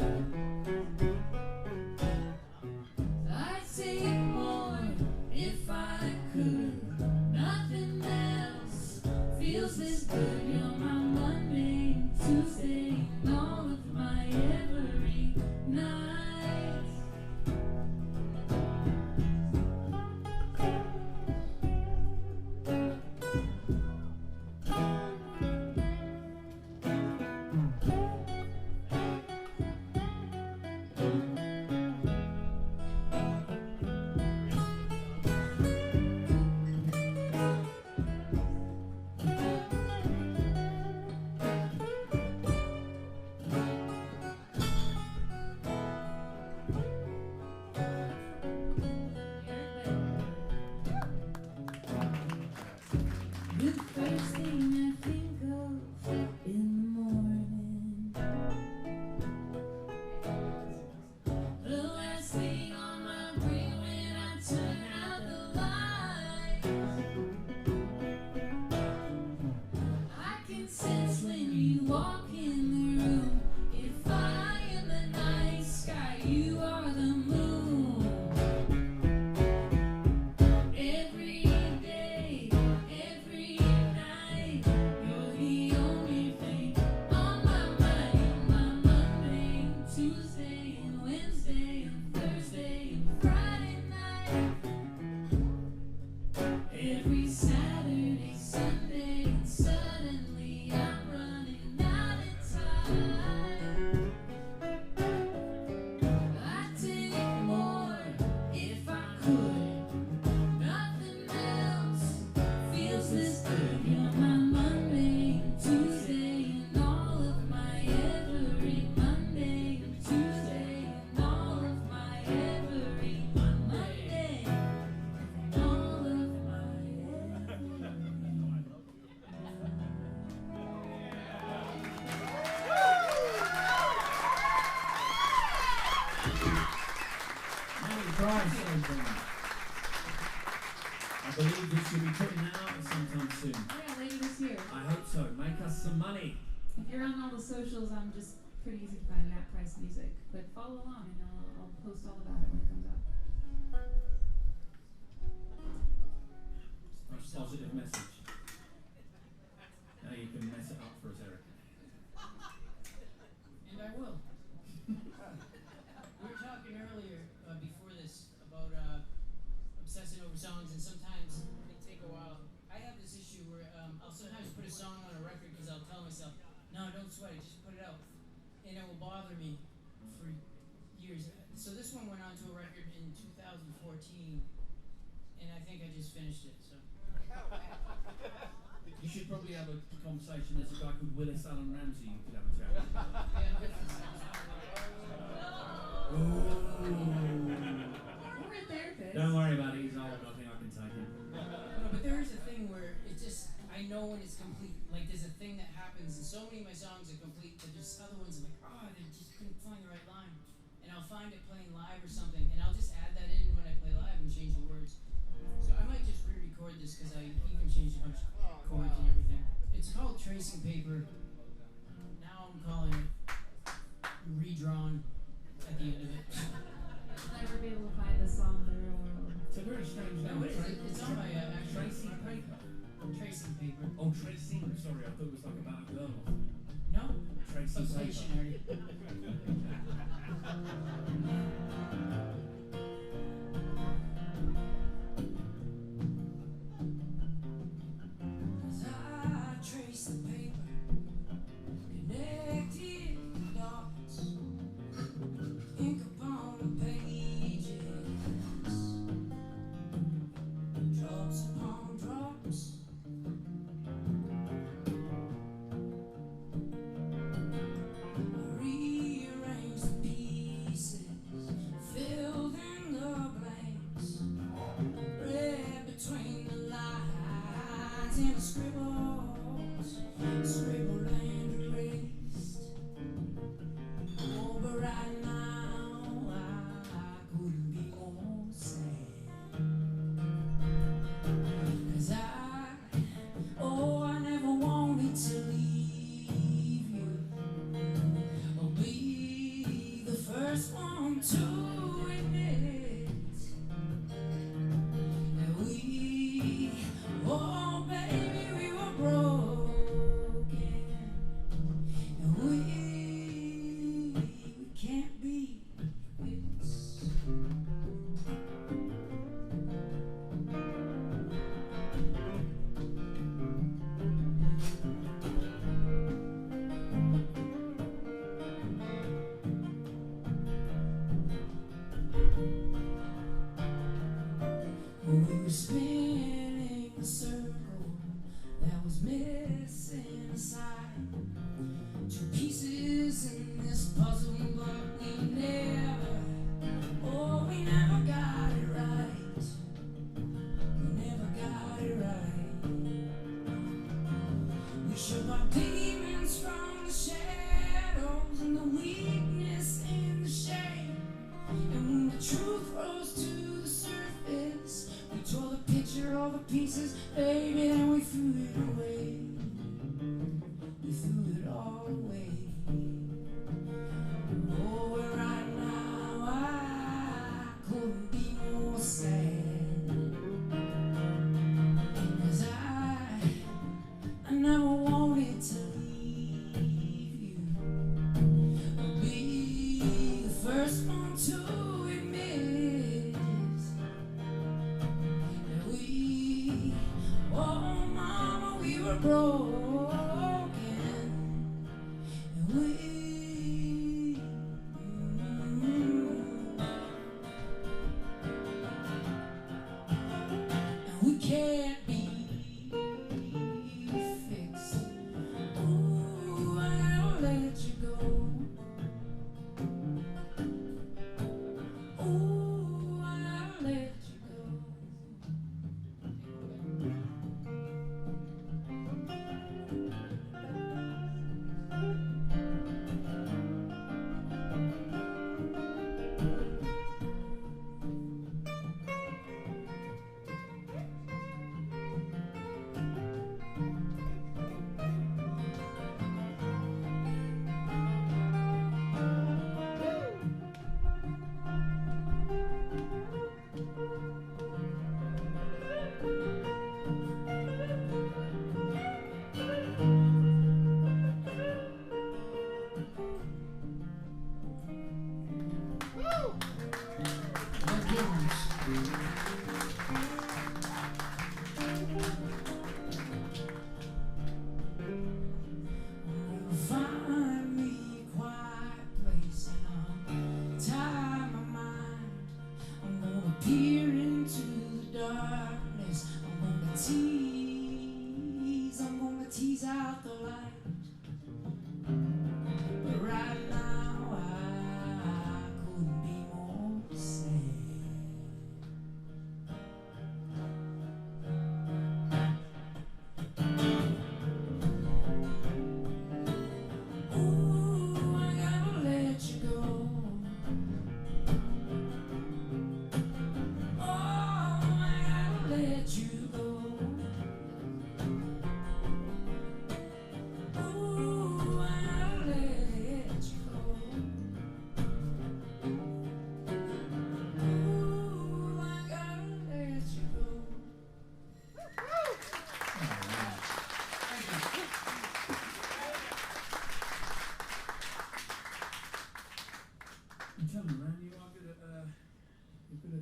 I'd take more if I could. Nothing else feels this good. You're my Monday and Tuesday and all of my every night. The first thing I think of in the morning, the last thing on my brain when I turn out the lights. I can sense when you walk in the room. If I am the night sky, you are the moon. Every day, every night, you're the only thing on my mind. My Monday, and Tuesday, and Wednesday, and Thursday, and Friday night. Every Saturday, Sunday, and suddenly I'm running out of you very much. I believe that you'll be putting that out sometime soon. Yeah, later this year. I hope so. Make us some money. If you're on all the socials, I'm just pretty easy to find Nat Price Music. But follow along and I'll post all about it when it comes out. Nice positive message. Now you can mess it up for us, Eric. And I will. We were talking earlier, before this, about obsessing over songs, and sometimes they take a while. I have this issue where I'll sometimes put a song on a record because I'll tell myself, no, don't sweat it, just put it out. And it will bother me for years. So this one went onto a record in 2014, and I think I just finished it. So. You should probably have a conversation. There's a guy called Willis Allen Ramsey you could have a chat with. We're a therapist. Don't worry about it, he's old, I think I can take him. No, but there is a thing where it just, I know when it's complete. Like there's a thing that happens, and so many of my songs are complete, but there's other ones I'm like, oh, they just couldn't find the right line. And I'll find it playing live or something, and I'll just add that in when I play live and change the words. So I might just re-record this because I even changed a bunch of chords and everything. It's called Tracing Paper. Now I'm calling it Redrawn at the end of it. You'll never be able to find this song in the real world. It's a very strange name. No, it is. It's on my actual Tracing Paper. Tracing Paper. Oh, Tracing. Sorry, I thought it was like about a girl. No, Tracing it's Paper. stationary. As I trace the paper, connected dots, ink upon the pages, drops upon drops. Rearrange the pieces, filled in the blanks, read between the lines and the scribbles, scribbled and erased. Oh, but right now I couldn't be more sad, 'cause I never wanted to leave you. I'll be the first one to admit that oh baby, we were broken, and we can't be this. We were spinning a circle that was missing a side. Two pieces in this puzzle, but we never got it right. We never got it right. We shook our demons from the shadows and the weakness in the shame. And when the truth rose to the surface, we tore the picture, all the pieces, baby, then we threw it away. We threw it all away. Oh, well, right now I couldn't be more sad, 'cause I never wanted to leave you. I'll be the first one to admit that oh mama, we were broken, and we can't be fixed. Ooh, I'll let you go. Ooh, I'll let you go.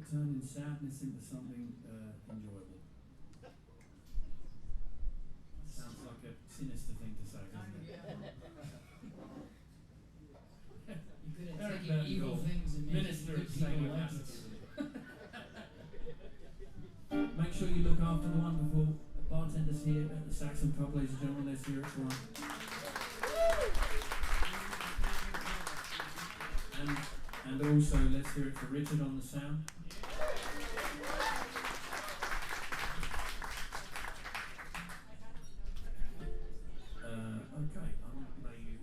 turning sadness into something enjoyable. Sounds like a sinister thing to say, doesn't it? You're good at Eric taking evil Bettencourt, things and making Minister good of people Sacred like Habits. it. Make sure you look after the wonderful bartenders here at the Saxon pub, ladies and gentlemen. Let's hear it for them. And also, let's hear it for Richard on the sound. Okay, I'm going to play you.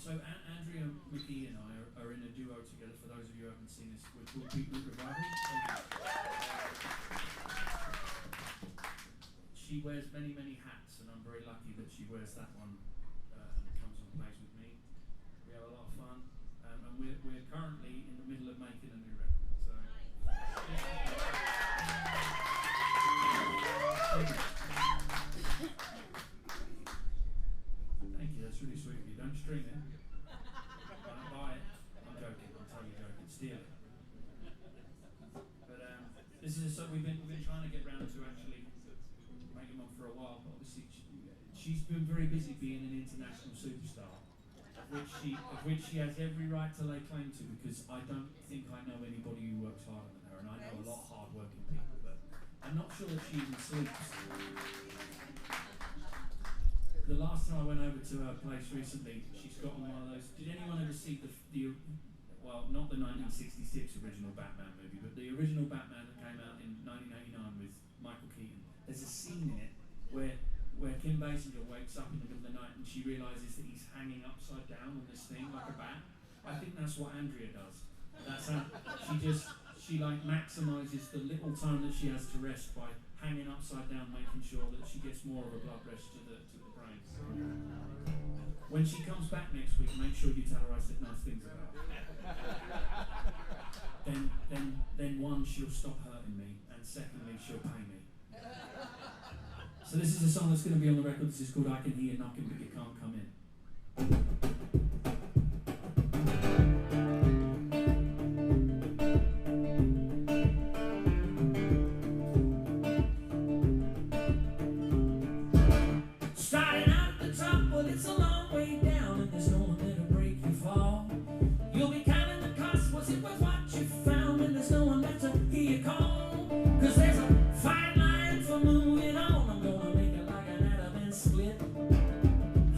So Andrea, Mickey, and I are in a duo together. For those of you who haven't seen this, we're called Beetroot Revival. She wears many, many hats, and I'm very lucky that she wears that one and comes and plays with me. We have a lot of fun, and we're currently in the middle of making a new record. So. Thank you, that's really sweet of you. Don't stream it. Don't buy it. I'm joking, I'm totally joking. Steal it. But this is a song we've been trying to get round to actually making one for a while, but obviously she's been very busy being an international superstar, of which she has every right to lay claim to, because I don't think I know anybody who works harder than her, and I know a lot of hard-working people, but I'm not sure that she even sleeps. The last time I went over to her place recently, she's got on one of those. Did anyone ever see the well, not the 1966 original Batman movie, but the original Batman that came out in 1989 with Michael Keaton? There's a scene in it where Kim Basinger wakes up in the middle of the night and she realises that he's hanging upside down on this thing like a bat. I think that's what Andrea does. That's how she like maximises the little time that she has to rest by hanging upside down, making sure that she gets more of a blood rush to the brain. When she comes back next week, make sure you tell her I said nice things about her. Then one, she'll stop hurting me, and secondly, she'll pay me. So this is a song that's going to be on the record. This is called I Can Hear You Knocking But You Can't Come In. Starting out at the top, but it's a long way down, and there's no one there to break your fall. You'll be counting the cost, was it worth what you found? And there's no one left to hear you call, 'cause there's a fine line for moving on. I'm gonna make it like an adamant split.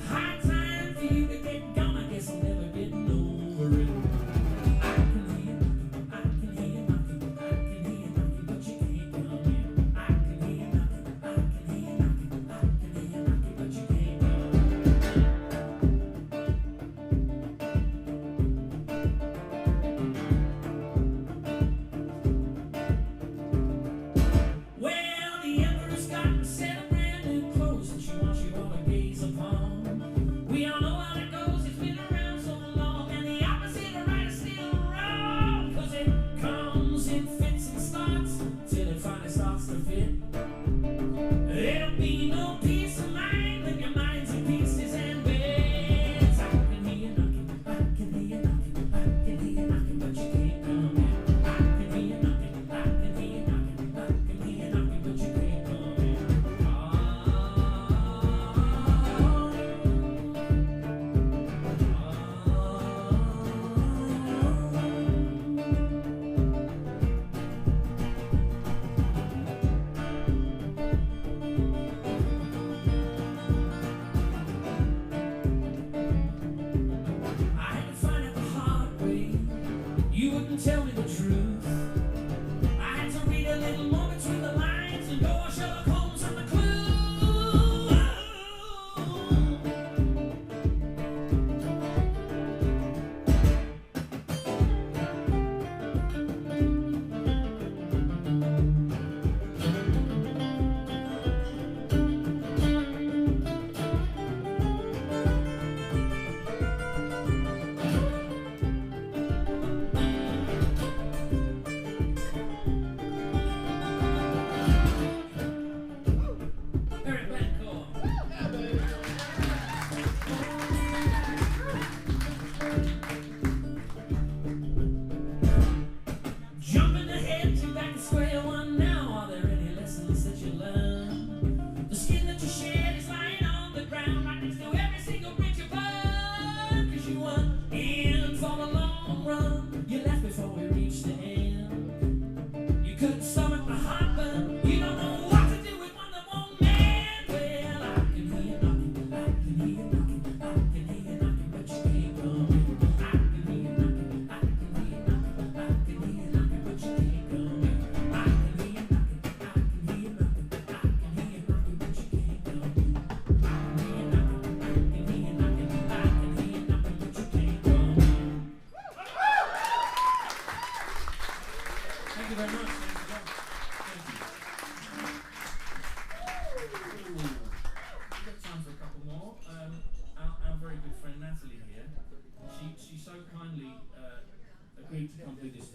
High time for you to get gone, I guess I'm never getting over it. I can hear you knocking, I can hear you knocking, I can hear you knocking, but you can't come in. I can hear you knocking, I can hear you knocking, I can hear you knocking, but you can't come in. Well, the Emperor's got a set of brand new clothes, and she wants you all to gaze upon. We all know how it goes, it's been around so long, and the opposite of right is still wrong, 'cause it comes in fits and starts, till it finally starts to fit. There'll be no peace of mind when your mind's in pieces and bits. I can hear you knocking, I can hear you knocking, I can hear you knocking, but you can't come in. I can hear you knocking, I can hear you knocking, I can hear you knocking, but you can't come in.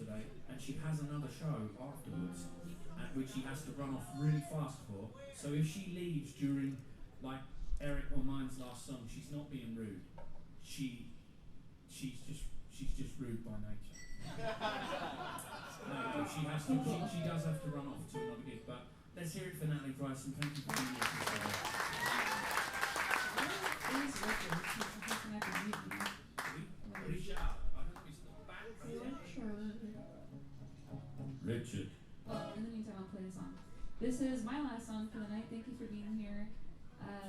yesterday, and she has another show afterwards, at which she has to run off really fast for. So if she leaves during, like Eric or mine's last song, she's not being rude. She's just rude by nature. No, she does have to run off to another gig. But let's hear it for Natalie Price, and thank you for being here today. Richard, I don't know if he's still back. Richard. Well, in the meantime, I'll play a song. This is my last song for the night. Thank you for being here.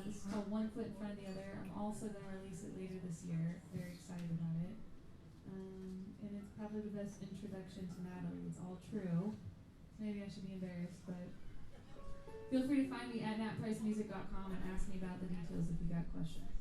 This is called One Foot in Front of the Other. I'm also going to release it later this year. Very excited about it. And it's probably the best introduction to Natalie. It's all true. Maybe I should be embarrassed, but feel free to find me at natpricemusic.com and ask me about the details if you got questions.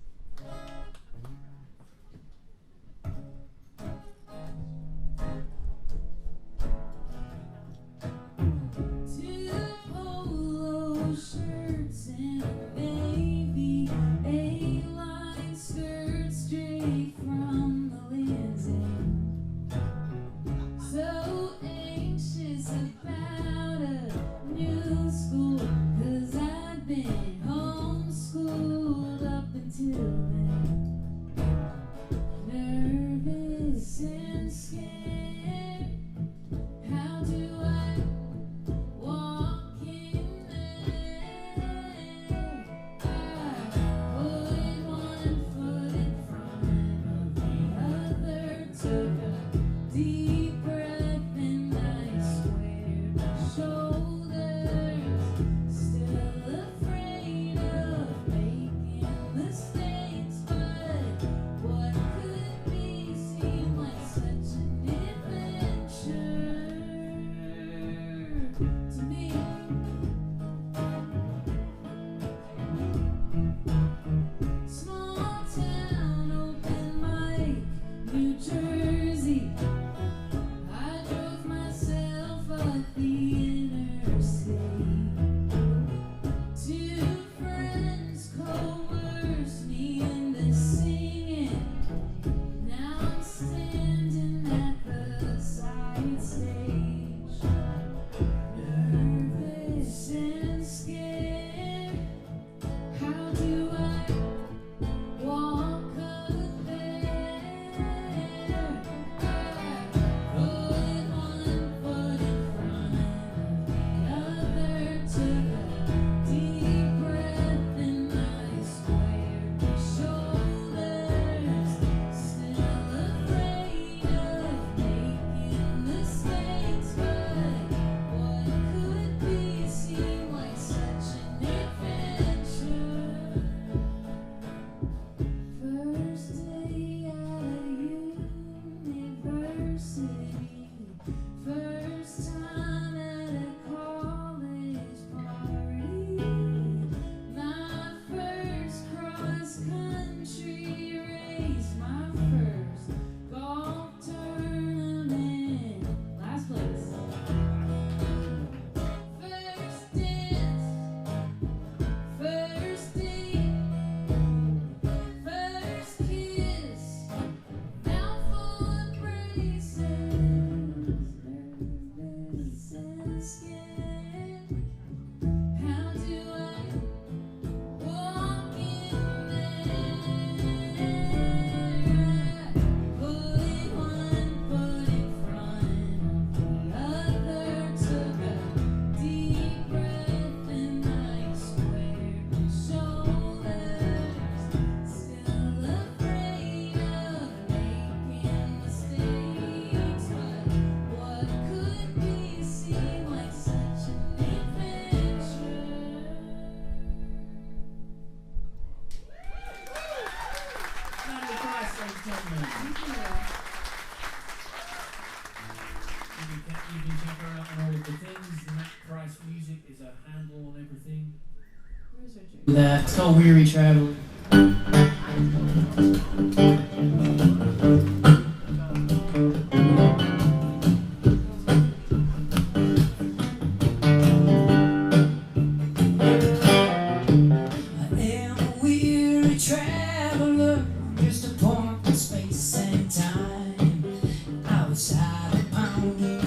Two polo shirts and baby A-line skirt straight from the Lindsay. So anxious about a new school, 'cause I've been homeschooled up until then. Nervous and scared, how do I walk in there? I put one foot in front of the other, took a deep breath and I squared my shoulders, still afraid of making mistakes, but what could be seemed like such an adventure to me. Small town, open mic, New Jersey. I drove myself up the interstate. Two friends coerced me into singing. Now I'm standing at the side stage, nervous and scared. How do I walk up there? I put one foot in front of the other, took a deep breath and I squared my shoulders, still afraid of making mistakes, but what could be seemed like such an adventure. First day at university, first time at a college party, my first cross country race, my first golf tournament, last place. First dance, first date, first kiss, mouthful of braces, nervous and scared. How do I walk in there? I put one foot in front of the other, took a deep breath and I squared my shoulders, still afraid of making mistakes, but what could be seemed like such an adventure. Natalie Price, ladies and gentlemen. Thank you. You can check her out on all of the things. Nat Price Music is a handle on everything. Where's Richard? That it's called Weary Traveler. I am a weary traveler, just a point in space and time. Outside of pounding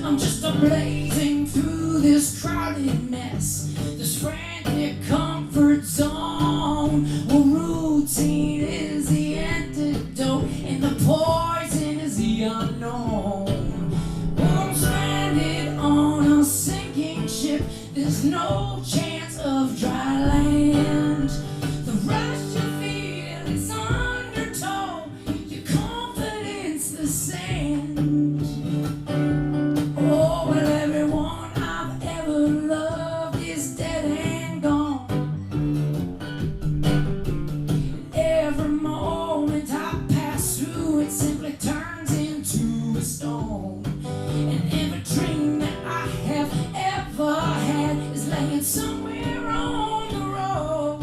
I'm just a blazing through this crowded mess, this frantic comfort zone, where routine is the antidote and the poison is the unknown. Well, I'm stranded on a sinking ship, there's no chance of dry land. The rush you feel is undertow, your confidence the sand. Oh, well, everyone I've ever loved is dead and gone. Every moment I pass through, it simply turns into a stone. And every dream that I have ever had is laying somewhere on the road.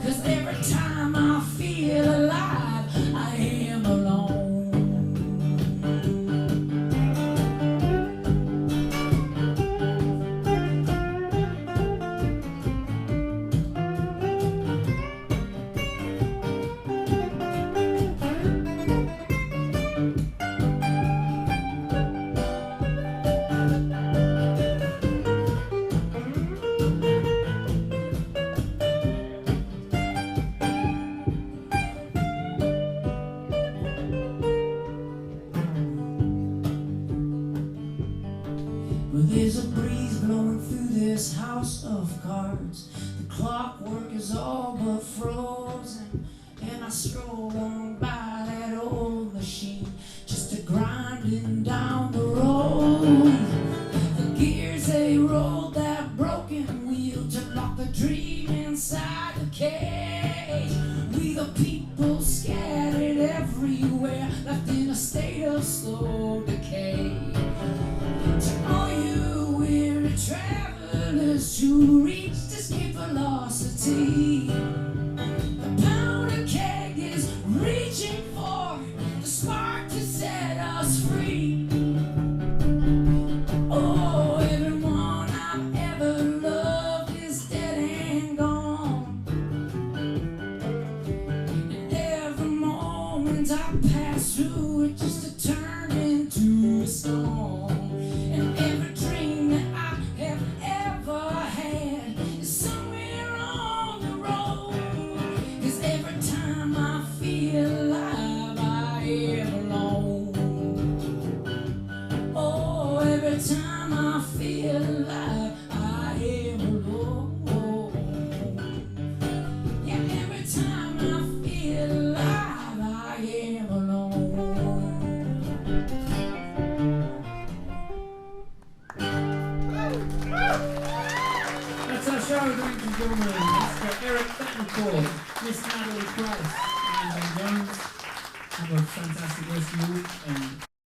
'Cause every time I feel alive, I am alone. Well, there's a breeze blowing through this house of cards. The clockwork is all but frozen, and I stroll on by that old machine, just a grinding down the road. The gears, they roll that broken wheel to lock the dream inside the cage. We the people scattered everywhere, left in a state of slow decay. To all you weary travelers who reached escape velocity, the powder keg is reaching for the spark to set us free. Oh, everyone I've ever loved is dead and gone. And every moment I pass through, it just to turn into a stone. And every dream that I have ever had is somewhere on the road. 'Cause every time I feel alive, I am alone. Oh, every time I feel alive, I am alone. Yeah, every time I feel alive, I am alone. That's our show, ladies and gentlemen. Mr. Eric Bettencourt, Miss Natalie Price, and Ben Jones. Have a fantastic rest of your week, and